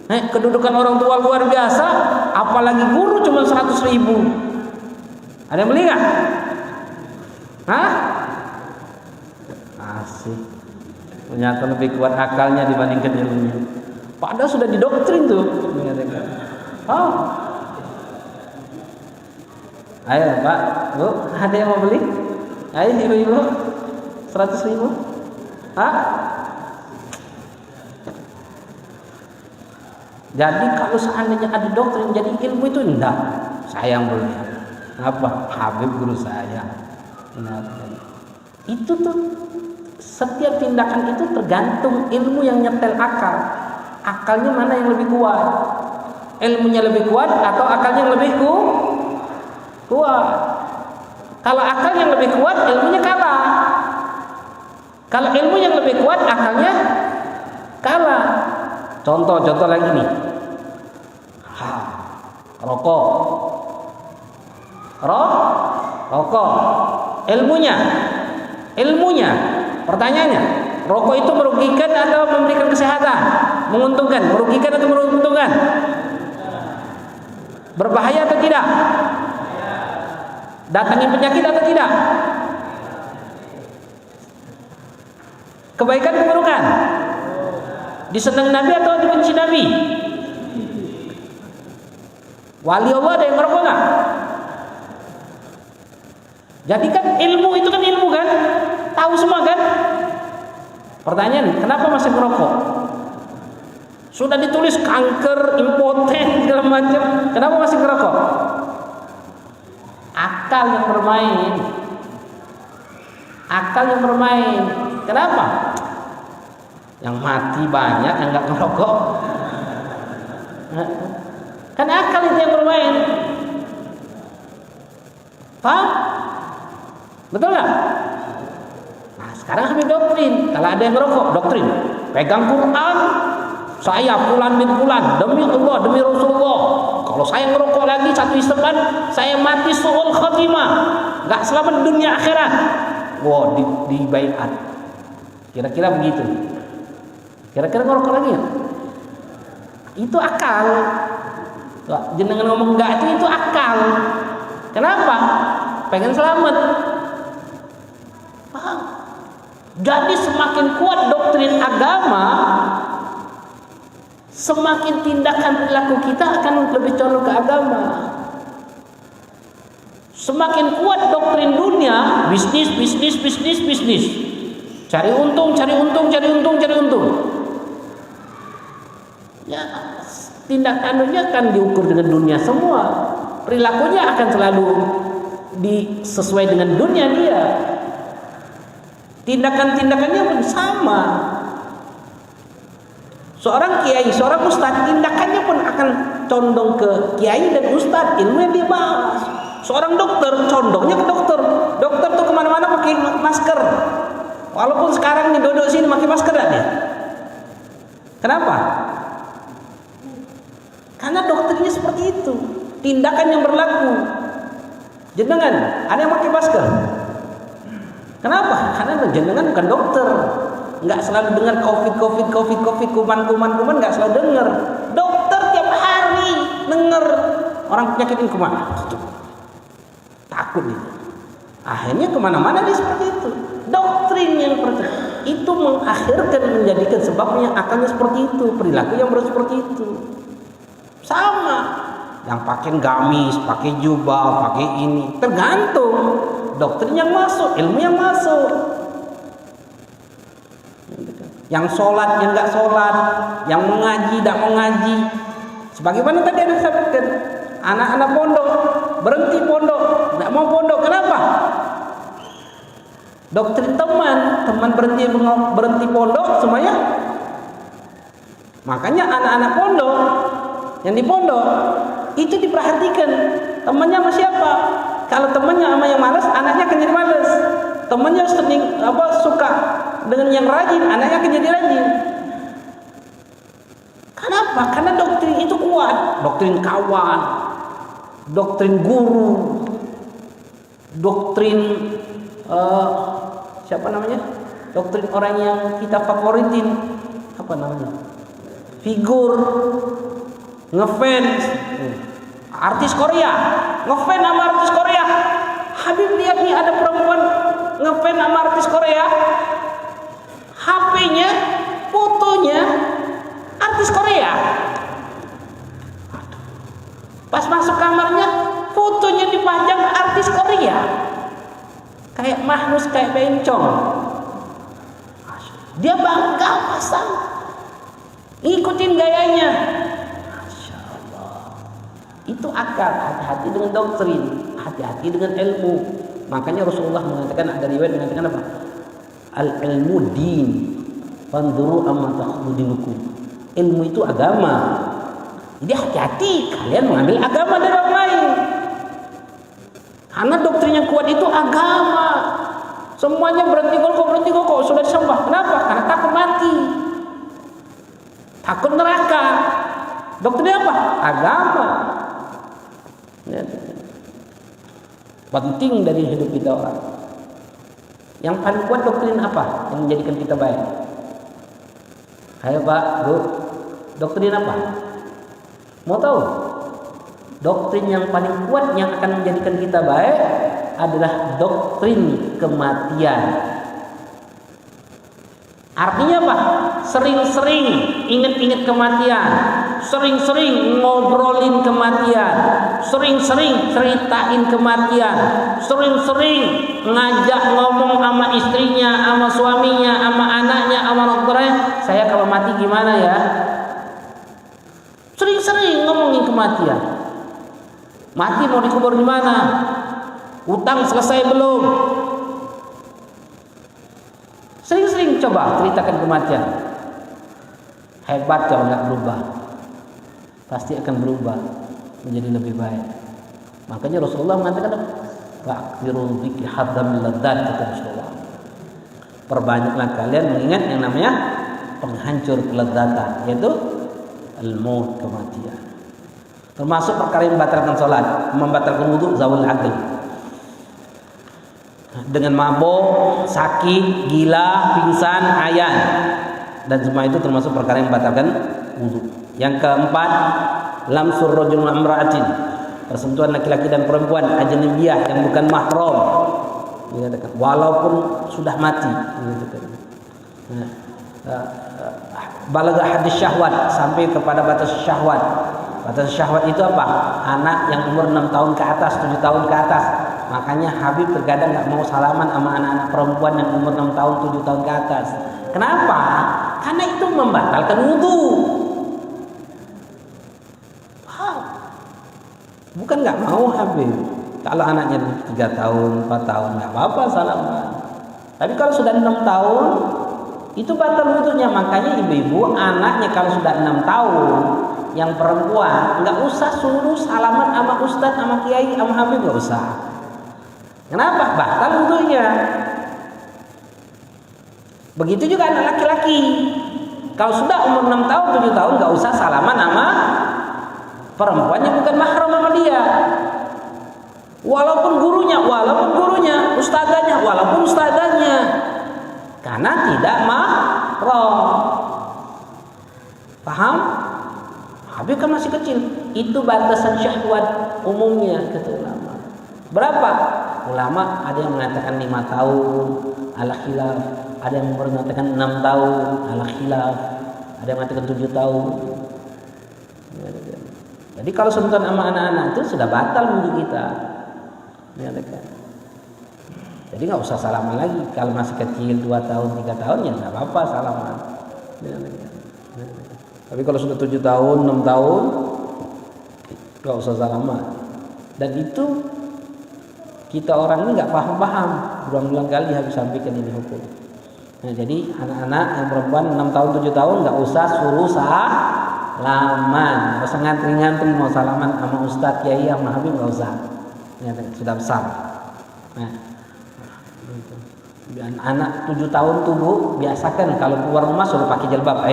kedudukan orang tua luar biasa, apalagi guru cuma 100.000. Ada yang beli nggak? Hah? Asik. Ternyata lebih kuat akalnya dibandingkan ilmunya. Padahal sudah didoktrin tuh. Oh. Ayo Pak, Bu, ada yang mau beli? Ayo ibu-ibu, 100.000. Hah? Jadi kalau seandainya ada doktrin jadi ilmu itu enggak. Saya yang beli. Apa? Habib guru saya. Itu tuh setiap tindakan itu tergantung ilmu yang nyetel akal. Akalnya mana yang lebih kuat? Ilmunya lebih kuat atau akalnya yang lebih kuat? Kalau akal yang lebih kuat, ilmunya kalah. Kalau ilmu yang lebih kuat, akalnya kalah. Contoh lagi nih. Rokok. Ilmunya. Pertanyaannya, rokok itu merugikan atau memberikan kesehatan? Menguntungkan, merugikan atau menguntungkan? Berbahaya atau tidak? Datangin penyakit atau tidak? Kebaikan keburukan? Disenang Nabi atau dibenci Nabi? Wali Allah ada yang merokok nggak? Jadi kan ilmu itu kan ilmu kan? Tahu semua kan? Pertanyaan, kenapa masih merokok? Sudah ditulis kanker, impoten, segala macam. Kenapa masih merokok? Akal yang bermain. Kenapa? Yang mati banyak, yang nggak merokok. Kan akal itu yang bermain. Paham? Betul nggak? Nah, sekarang kami doktrin. Kalau ada yang merokok, doktrin. Pegang Quran. Saya fulan bin fulan, demi Allah, demi Rasulullah. Kalau saya merokok lagi satu istepan, saya mati su'ul khatimah. Nggak selamat dunia akhirat. Wow, di baiat. Kira-kira begitu. Kira-kira merokok lagi ya? Itu akal. Jenengan ngomong enggak itu akal. Kenapa? Pengen selamat. Paham? Jadi semakin kuat doktrin agama, semakin tindakan perilaku kita akan lebih condong ke agama. Semakin kuat doktrin dunia, bisnis. Cari untung. Ya, tindakannya akan diukur dengan dunia semua. Perilakunya akan selalu sesuai dengan dunia dia. Tindakannya pun sama. Seorang kiai, seorang ustadz, tindakannya pun akan condong ke kiai dan ustadz, ilmu yang dia bahas. Seorang dokter condongnya ke dokter. Dokter tuh kemana-mana pakai masker. Walaupun sekarang nih duduk sini pakai masker gak dia? Kenapa? Karena dokternya seperti itu. Tindakan yang berlaku. Jenengan ada yang pakai masker. Kenapa? Karena jenengan bukan dokter. Nggak selalu dengar COVID, kuman, nggak selalu dengar. Dokter tiap hari dengar orang penyakit ini kuman. Takut dia. Akhirnya kemana-mana dia seperti itu. Doktrin yang itu mengakhirkan menjadikan sebabnya akalnya seperti itu, perilaku yang seperti itu. Sama. Yang pakai gamis, pakai jubah, pakai ini, tergantung doktrin yang masuk, ilmu yang masuk. Yang sholat, yang nggak sholat, yang mengaji, tidak mengaji. Sebagaimana tadi ada sampaikan, anak-anak pondok berhenti pondok, tidak mau pondok. Kenapa? Doktrin teman berhenti pondok semuanya. Makanya anak-anak pondok yang di pondok itu diperhatikan temannya sama siapa. Kalau temannya sama yang malas, anaknya akan jadi malas. Temannya suka dengan yang rajin, anaknya akan jadi rajin. Kenapa? Karena doktrin itu kuat. Doktrin kawan, doktrin guru, doktrin siapa namanya? Doktrin orang yang kita favoritin, apa namanya? Figur, ngefans, artis Korea, ngefans sama artis Korea. Habib lihat nih ada perempuan ngefans sama artis Korea, HP-nya, fotonya artis Korea. Pas masuk kamarnya, fotonya dipajang artis Korea. Kayak Mahnus, kayak bencong. Dia bangga pasang, ikutin gayanya. Masya Allah. Itu akal. Hati-hati dengan doktrin, hati-hati dengan ilmu. Makanya Rasulullah mengatakan, ada riwayat mengatakan apa? Al-ilmu din, fanzuru amma ta'khudhu dinukum. Ilmu itu agama. Jadi hati-hati kalian mengambil agama dari orang lain. Karena doktrin yang kuat itu agama. Semuanya berhenti kok sudah disembah. Kenapa? Karena takut mati, takut neraka. Doktrin apa? Agama. Penting dari hidup kita orang. Yang paling kuat doktrin apa yang menjadikan kita baik? Ayo Pak, Bu, doktrin apa? Mau tahu? Doktrin yang paling kuat yang akan menjadikan kita baik adalah doktrin kematian. Artinya apa? Sering-sering ingat-ingat kematian, sering-sering ngobrolin kematian, sering-sering ceritain kematian, sering-sering ngajak ngomong sama istrinya, sama suaminya, sama anaknya, sama dokternya, saya kalau mati gimana ya? Sering-sering ngomongin kematian. Mati mau dikubur di mana? Utang selesai belum? Sering-sering coba ceritakan kematian. Hebat kalau nggak berubah. Pasti akan berubah menjadi lebih baik. Makanya Rasulullah mengatakan, "Fa'kthirul dzikri haddamil ladzat," kata Rasulullah. Perbanyaklah kalian mengingat yang namanya penghancur kelezatan, yaitu al-maut, kematian. Termasuk perkara yang membatalkan salat, membatalkan wudu, zawal aql. Dengan mabuk, sakit, gila, pingsan, ayan, dan semua itu termasuk perkara yang membatalkan wudu. Yang keempat, lamsur rajul ma'amra'atin, persentuhan laki-laki dan perempuan ajnabiyah yang bukan mahram, walaupun sudah mati. balagha hadis syahwat, sampai kepada batas syahwat. Batas syahwat itu apa? Anak yang umur 6 tahun ke atas, 7 tahun ke atas. Makanya Habib terkadang nggak mau salaman sama anak-anak perempuan yang umur 6 tahun, 7 tahun ke atas. Kenapa? Karena itu membatalkan wudu. Wow. Bukan nggak mau Habib. Kalau anaknya 3 tahun, 4 tahun nggak apa-apa salaman. Tapi kalau sudah 6 tahun, itu batal wudunya. Makanya ibu-ibu anaknya kalau sudah 6 tahun, yang perempuan nggak usah suruh salaman sama ustadz, sama kiai, sama Habib, nggak usah. Kenapa? Batal wudunya. Begitu juga anak laki-laki. Kalau sudah umur 6 tahun, 7 tahun nggak usah salaman sama perempuan yang bukan mahram sama dia. Walaupun gurunya, ustadzanya, walaupun ustadzanya. Karena tidak mahram. Paham? Habib kan masih kecil. Itu batasan syahwat umumnya kata ulama. Berapa? Ulama ada yang mengatakan 5 tahun ala khilaf, ada yang mengatakan 6 tahun ala khilaf, ada yang mengatakan 7 tahun. Jadi kalau sentuhan sama anak-anak itu sudah batal wudu kita. Jadi nggak usah salaman lagi. Kalau masih kecil 2 tahun, 3 tahun ya nggak apa-apa salaman. Tapi kalau sudah 7 tahun, 6 tahun nggak usah salaman. Dan itu kita orang ini nggak paham-paham. Berulang-ulang kali habis sampaikan ini hukum. Nah, jadi anak-anak yang perempuan 6 tahun, 7 tahun nggak usah suruh salaman. Nggak usah ngantri-ngantri mau salaman sama ustadz, kiai, sama Habib, nggak usah. Ya, sudah besar. Nah, anak 7 tahun tubuh biasakan kalau keluar rumah suruh pakai jilbab.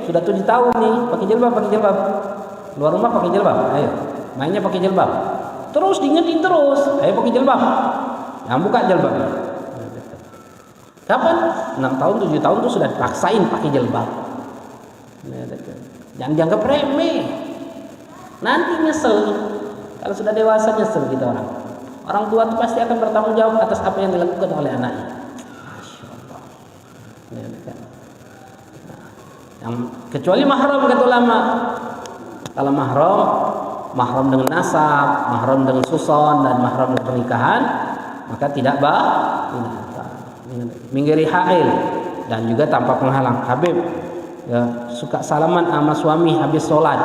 Sudah 7 tahun nih, pakai jilbab. Keluar rumah pakai jilbab. Ayo, mainnya pakai jilbab. Terus diingetin terus, ayo pakai jilbab. Yang buka jilbab. Kapan? 6 tahun, 7 tahun tuh sudah dipaksain pakai jilbab. Jangan dianggap remeh. Nanti nyesel. Kalau sudah dewasa nyesel kita orang. Orang tua itu pasti akan bertanggung jawab atas apa yang dilakukan oleh anaknya. Masya Allah. Yang kecuali mahram kata ulama. Kalau mahram dengan nasab, mahram dengan suson, dan mahram dengan pernikahan, maka tidak minggiri hail dan juga tanpa penghalang. Habib ya, suka salaman sama suami habis sholat,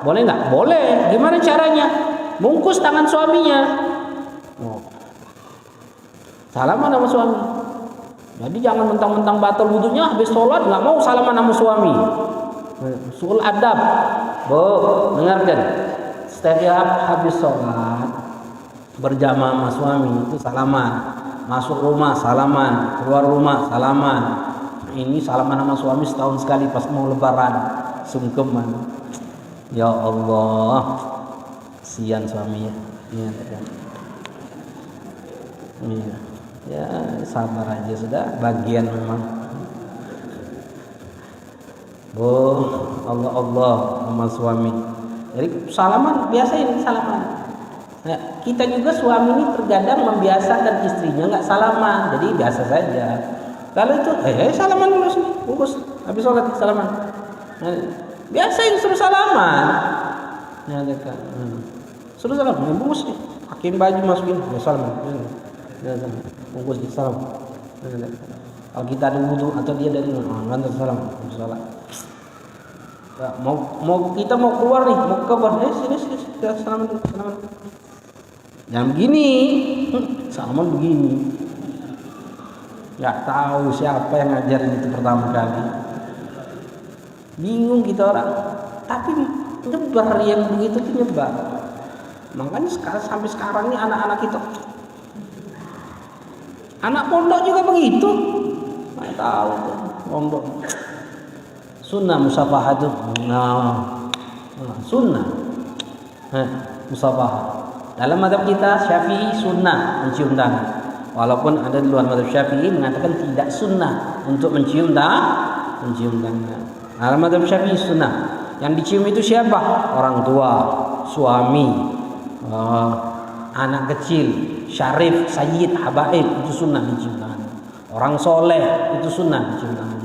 boleh nggak? Boleh. Gimana caranya? Bungkus tangan suaminya. Salaman sama suami. Jadi jangan mentang-mentang batal wudunya habis sholat nggak mau salaman sama suami. Sul adab. Dengarkan. Setiap habis sholat berjamaah sama suami itu salaman. Masuk rumah salaman, keluar rumah salaman. Ini salaman sama suami setahun sekali pas mau lebaran. Sungkeman. Ya Allah. Sian suaminya. Iya. Ya sabar aja sudah, bagian memang. Allah sama suami. Jadi salaman biasain salaman. Nah, kita juga suami ini terkadang membiasakan istrinya nggak salaman, jadi biasa saja. Kalau itu, salaman dulu sini, bungkus habis sholat salaman. Nah, biasain suruh salaman. Ya, suruh salaman, bungkus nih, pakein baju masukin, salaman. Bungkus di salam. Kalau kita ada wudu atau dia dari mana salam, salam. Kita mau keluar nih, mau ke kamar, sini salam. Jangan begini, salaman begini. Nggak tahu siapa yang ngajarin itu pertama kali. Bingung kita orang. Tapi nyebar yang begitu tuh nyebar. Makanya sampai sekarang nih anak-anak kita. Anak pondok juga begitu. Nggak tahu tuh, pondok. Sunnah musafahah itu. Sunnah. Musafahah. Dalam mazhab kita Syafi'i sunnah mencium tangan. Walaupun ada di luar mazhab Syafi'i mengatakan tidak sunnah untuk mencium tangan. Dalam mazhab Syafi'i sunnah. Yang dicium itu siapa? Orang tua, suami, anak kecil, syarif, sayyid, habaib, itu sunnah dicium tangan. Orang soleh itu sunnah dicium tangan.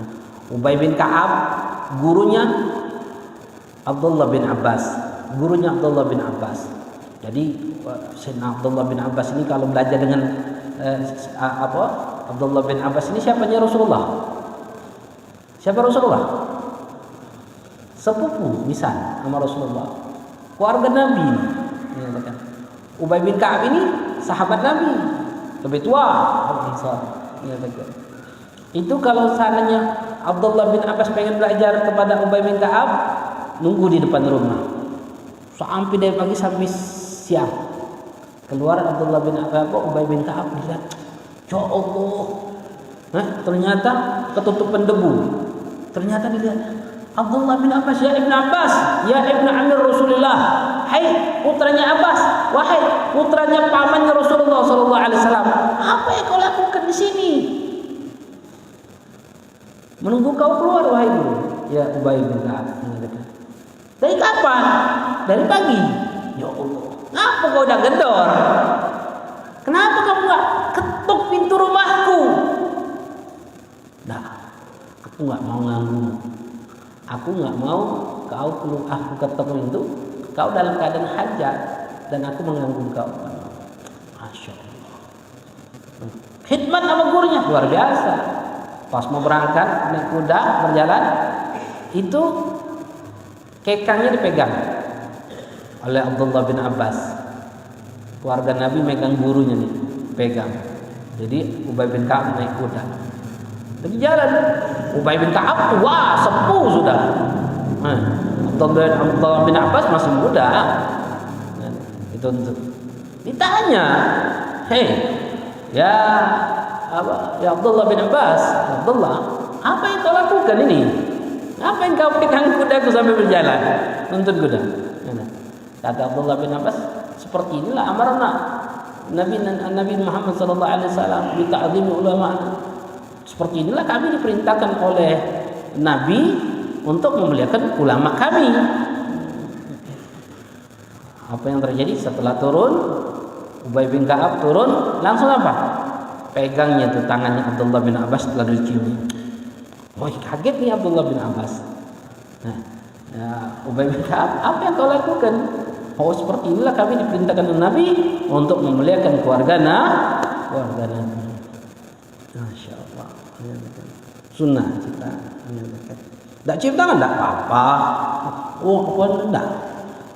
Ubay bin Ka'ab gurunya Abdullah bin Abbas. Gurunya Abdullah bin Abbas. Jadi Sayyidina Abdullah bin Abbas ini kalau belajar dengan Abdullah bin Abbas ini siapanya Rasulullah? Siapa Rasulullah? Sepupu misal sama Rasulullah. Keluarga Nabi. Ubay bin Ka'ab ini sahabat Nabi, lebih tua. Itu kalau seandainya Abdullah bin Abbas pengen belajar kepada Ubay bin Ka'ab, nunggu di depan rumah sampai dari pagi sampai siang. Keluar Abdullah bin Ubay bin Ka'ab, lihat, ya Allah, ternyata ketutupan debu. Ternyata dilihat Abdullah bin Abbas, ya Ibn Abbas, ya Ibn Amir Rasulullah, hai putranya Abbas, wahai putranya pamannya Rasulullah Sallallahu Alaihi Wasallam, apa yang kau lakukan di sini? Menunggu kau keluar, wahai guru. Ya Ubay bin Ka'ab. Dari kapan? Dari pagi. Ya Allah, ngapa kau udah gendor? Kenapa kamu nggak ketuk pintu rumahku? Nah, aku nggak mau ganggu. Aku nggak mau kau keluar, aku ketuk pintu, kau dalam keadaan hajat dan aku mengganggu kau. Masya Allah. Khidmat sama gurunya luar biasa. Pas mau berangkat naik kuda berjalan, itu kekangnya dipegang oleh Abdullah bin Abbas. Keluarga Nabi megang gurunya nih, pegang. Jadi Ubay bin Ka'ab naik kuda. Lagi jalan, Ubay bin Ka'ab wah sepuh sudah. Abdullah bin Abbas masih muda. Itu ditanya, hei, ya Abdullah bin Abbas, Abdullah, apa yang kau lakukan ini? Apa yang kau pegang kudaku sambil berjalan, nuntun kuda? Kata Abdullah bin Abbas, seperti inilah amarna Nabi Muhammad sallallahu alaihi wasallam bi ta'zimi ulama. Seperti inilah kami diperintahkan oleh Nabi untuk memuliakan ulama kami. Apa yang terjadi setelah turun? Ubay bin Ka'ab turun, langsung apa? Pegangnya tuh tangannya Abdullah bin Abbas lalu dicium. Wah, kaget nih Abdullah bin Abbas. Nah, ya, Ubay bin Ka'ab, apa yang kau lakukan? Oh, seperti inilah kami diperintahkan oleh Nabi untuk memuliakan keluarga Nabi. Masya Allah. Sunnah kita. Tak cium tangan, tak apa-apa. Oh, apa enggak?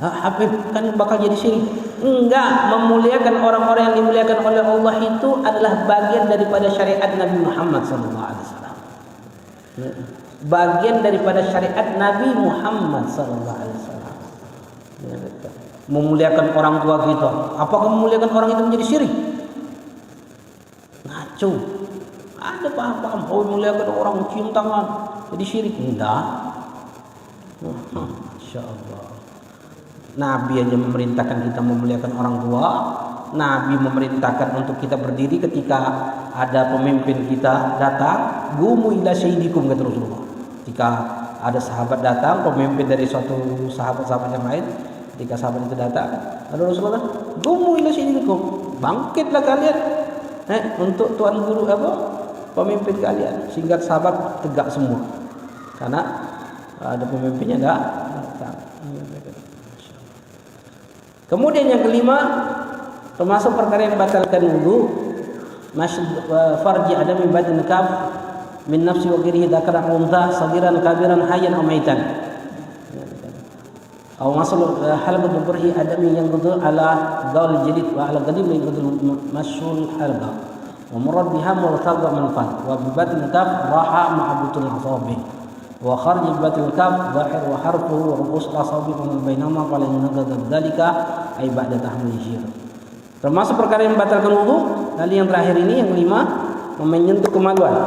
Habib kan bakal jadi syirik. Enggak, memuliakan orang-orang yang dimuliakan oleh Allah itu adalah bagian daripada syariat Nabi Muhammad SAW. Bagian daripada syariat Nabi Muhammad SAW. Memuliakan orang tua kita. Apakah memuliakan orang itu menjadi syirik? Ngaco. Ada paham-paham, oh memuliakan orang cium tangan jadi syirik. Enggak. Masya Allah. Nabi aja memerintahkan kita memuliakan orang tua. Nabi memerintahkan untuk kita berdiri ketika ada pemimpin kita datang. Gumu ila sayyidikum, kata Rasulullah. Ketika ada sahabat datang, pemimpin dari suatu sahabat-sahabat yang lain, ketika sahabat itu datang, ada Rasulullah, gumu ila sayyidikum, bangkitlah kalian untuk tuan guru pemimpin kalian, sehingga sahabat tegak semua karena ada pemimpinnya datang. Kemudian yang kelima, termasuk perkara yang batalkan wudu, farji adam min badin kaf min nafsi wa ghirihi dzakaran untha sagiran kabiran hayyan aw maitan. Aw masal halqa burhi adami yang gudu ala dawl jadid wa ala qadim yang gudu masul halqa. Wa murad biha murtadha manfat wa bi badin kaf raha ma'butul asabi. Wa kharj batil kaf zahir wa harfuhu wa ru'us asabi wa bainama qala yanqadha dzalika ay ba'da tahmil syir. Termasuk perkara yang membatalkan wudu, tadi yang terakhir ini yang kelima, menyentuh kemaluan.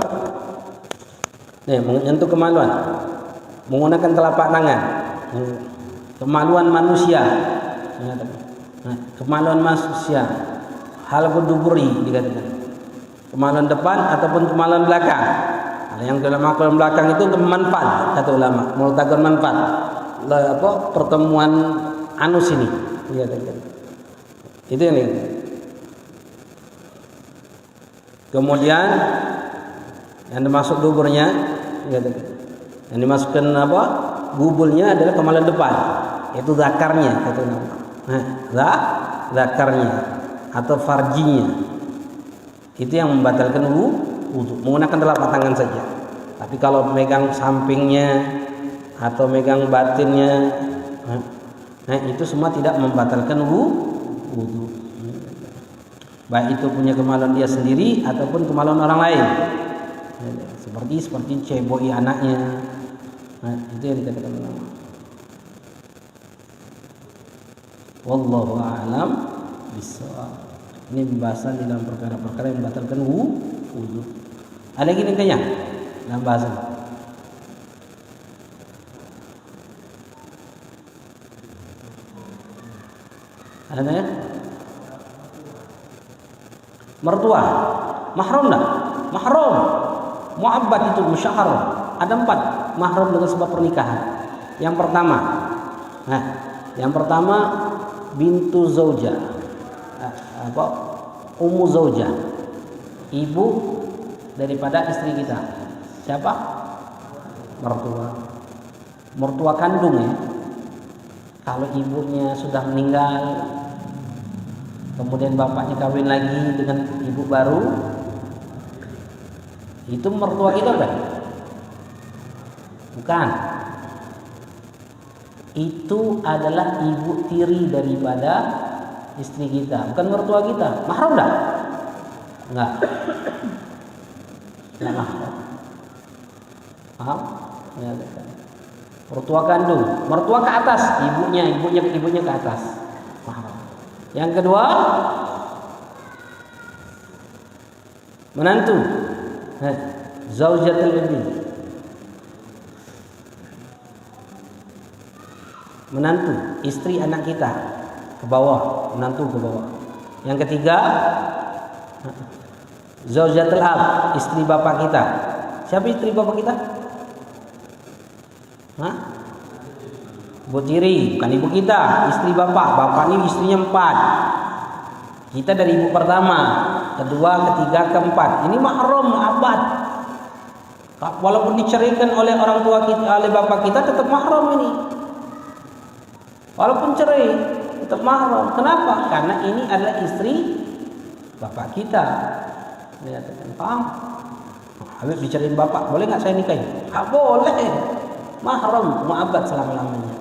Menyentuh kemaluan menggunakan telapak tangan. Kemaluan manusia. Kemaluan manusia. Hal berduburi dikatakan. Kemaluan depan ataupun kemaluan belakang. Yang kemaluan belakang itu manfaat, kata ulama, meletakan manfaat. Pertemuan anus ini. Itu yang ini. Kemudian yang termasuk duburnya, Yang dimasukkan apa? Gubulnya adalah kemaluan depan, yaitu zakarnya, kata nama. Zakarnya atau farjinya. Itu yang membatalkan wudu. Menggunakan telapak tangan saja. Tapi kalau megang sampingnya atau megang batinnya, itu semua tidak membatalkan wudu. Baik itu punya kemaluan dia sendiri ataupun kemaluan orang lain. Seperti ceboi anaknya. Itu yang dikatakan ulama. Wallahu a'lam bishawab. Ini pembahasan di dalam perkara-perkara yang membatalkan wudu. Ada lagi intinya dalam bahasan. Ada ya? Mertua, mahram enggak? Mahram. Mu'abbad itu musyahar. Ada 4 mahram dengan sebab pernikahan. Yang pertama bintu zaujah. Ummu zaujah. Ibu daripada istri kita. Siapa? Mertua. Mertua kandung ya. Kalau ibunya sudah meninggal, kemudian bapaknya kawin lagi dengan ibu baru, itu mertua kita kan? Bukan. Itu adalah ibu tiri daripada istri kita, bukan mertua kita. Mahram enggak? Enggak. Enggak mahram. Paham? Ya, mertua kandung, mertua ke atas, ibunya ke atas. Mahram. Yang kedua, menantu. Zaujatul ibni. Menantu, istri anak kita ke bawah, menantu ke bawah. Yang ketiga, zaujatul ab, istri bapak kita. Siapa istri bapak kita? Ibu tiri, bukan ibu kita, istri bapak. Bapak ini istrinya 4. Kita dari ibu pertama, kedua, ketiga, keempat. Ini mahram, abad. Walaupun diceraikan oleh orang tua kita, oleh bapak kita, tetap mahram ini. Walaupun cerai, tetap mahram. Kenapa? Karena ini adalah istri bapak kita. Dikatakan, paham? Habis dicariin bapak, boleh nggak saya nikahin? Boleh. Mahram, mu'abbad selama-lamanya.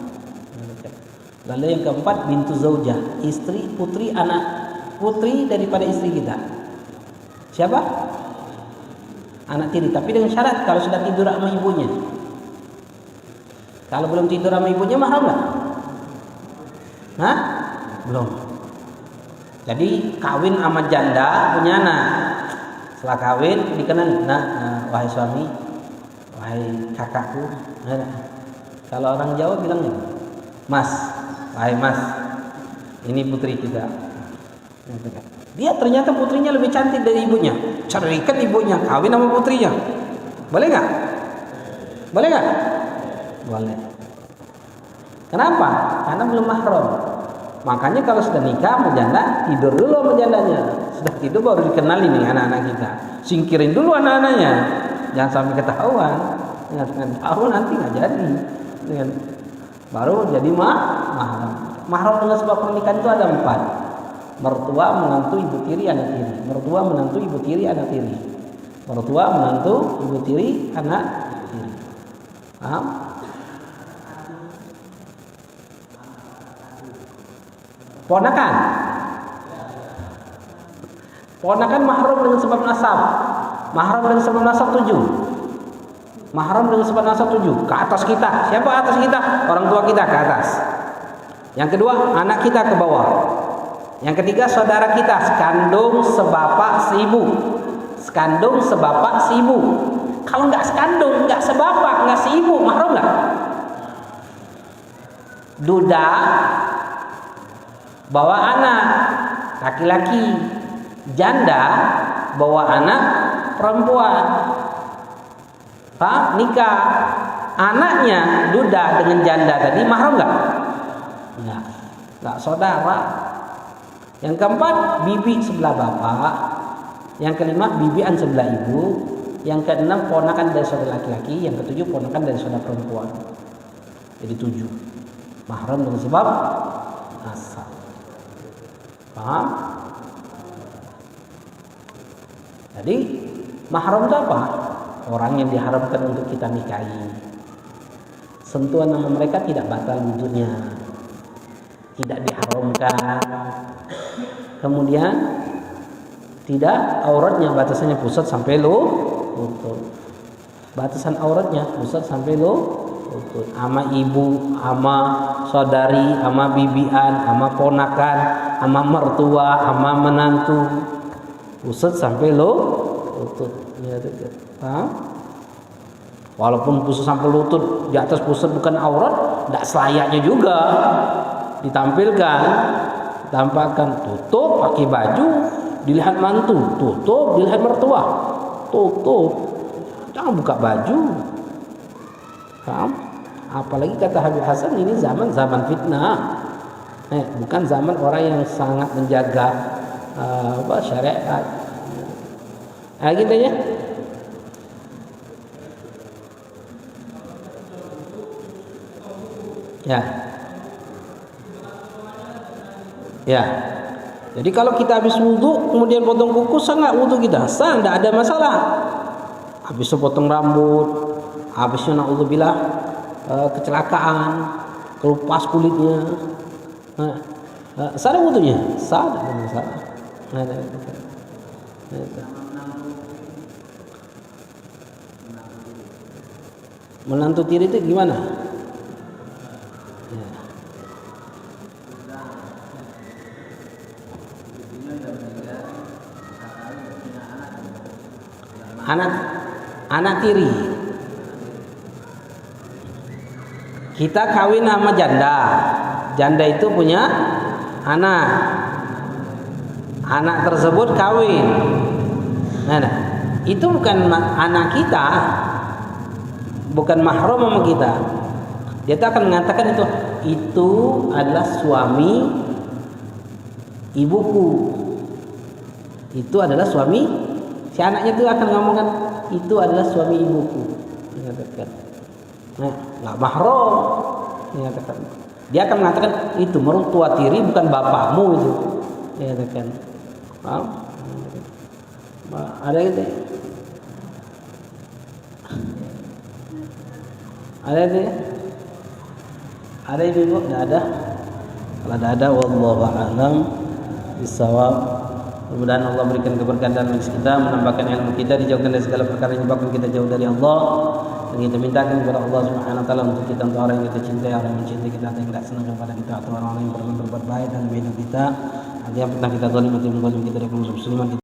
Lalu yang keempat, bintu zaujah, istri, putri, anak putri daripada istri kita. Siapa? Anak tiri, tapi dengan syarat kalau sudah tidur sama ibunya. Kalau belum tidur sama ibunya, mahram nggak? Belum. Jadi kawin sama janda punya anak. Setelah kawin dikenal, wahai suami, wahai kakakku. Kalau orang Jawa bilangnya, mas, wahai mas, ini putri kita. Dia ternyata putrinya lebih cantik dari ibunya. Ceraikan ibunya, kawin sama putrinya. Boleh nggak? Boleh nggak? Boleh. Kenapa? Karena belum mahram. Makanya kalau sudah nikah sama janda, tidur dulu sama jandanya. Sudah tidur baru dikenali nih anak-anak kita. Singkirin dulu anak-anaknya. Jangan sampai ketahuan. Dengan tahu nanti nggak jadi. Dengan baru jadi mahram. Mahram dengan sebab pernikahan itu ada 4. Mertua, menantu, ibu tiri, anak tiri. Mertua, menantu, ibu tiri, anak tiri. Mertua, menantu, ibu tiri, anak tiri. Paham? Ponakan. Ponakan mahram dengan sebab nasab. Mahram dengan sebab nasab 7. Mahram dengan sebab nasab 7. Ke atas kita. Siapa atas kita? Orang tua kita ke atas. Yang kedua, anak kita ke bawah. Yang ketiga, saudara kita, sekandung, sebapak, seibu. Sekandung, sebapak, seibu. Kalau nggak sekandung, nggak sebapak, nggak seibu, mahram nggak? Duda bawa anak laki-laki, janda bawa anak perempuan. Pak, nikah anaknya duda dengan janda tadi mahram nggak? Nggak saudara. Yang keempat, bibi sebelah bapak. Yang kelima, bibian sebelah ibu. yang keenam ponakan dari saudara laki-laki, yang ketujuh ponakan dari saudara perempuan. Jadi 7. Mahram dengan sebab nasab. Paham? Jadi mahram itu apa? Orang yang diharamkan untuk kita nikahi. Sentuhan nama mereka tidak batal wudhunya, tidak diharamkan. Kemudian tidak auratnya batasannya pusat sampai lutut. Batasan auratnya pusat sampai lutut. Ama ibu, ama saudari, ama bibian, ama ponakan, ama mertua, ama menantu, pusat sampai lutut. Ya, paham? Walaupun pusat sampai lutut, di atas pusat bukan aurat, tidak selayaknya juga ditampilkan, ditampakkan. Tutup pakai baju, dilihat mantu, tutup dilihat mertua, tutup, jangan buka baju. Paham? Apalagi kata Habib Hasan, ini zaman fitnah, bukan zaman orang yang sangat menjaga syariat. Gitu ya. Ya. Jadi kalau kita habis wudhu kemudian potong kuku, sah nggak wudhu kita? Sah, tidak ada masalah. Habis potong rambut, habisnya naudzubillah kecelakaan, kelupas kulitnya, sah wudhunya? Sah, tidak ada masalah. Menantu tiri itu gimana? Anak tiri. Kita kawin sama janda. Janda itu punya anak. Anak tersebut kawin. Nah, itu bukan anak kita, bukan mahram sama kita. Dia akan mengatakan itu adalah suami ibuku. Itu adalah suami. Si anaknya itu akan ngomongkan itu adalah suami ibuku. Mengatakan, nggak mahram. Mengatakan, dia akan mengatakan itu mertua tiri bukan bapakmu itu. Mengatakan, ada gitu. Ada itu ya? Ada ibu? Tidak ada. Kalau ada, wallahu a'lam bishawab. Mudah-mudahan Allah berikan keberkahan dalam rezeki kita, menambahkan ilmu kita, dijauhkan dari segala perkara yang menyebabkan kita jauh dari Allah. Dan kita mintakan kepada Allah Subhanahu wa taala untuk kita, untuk orang yang kita cintai, orang yang mencintai kita, yang tidak senang kepada kita, atau orang-orang yang pernah berbuat baik dan hidup kita, yang pernah kita zalim atau menzalim kita dari kaum muslimin.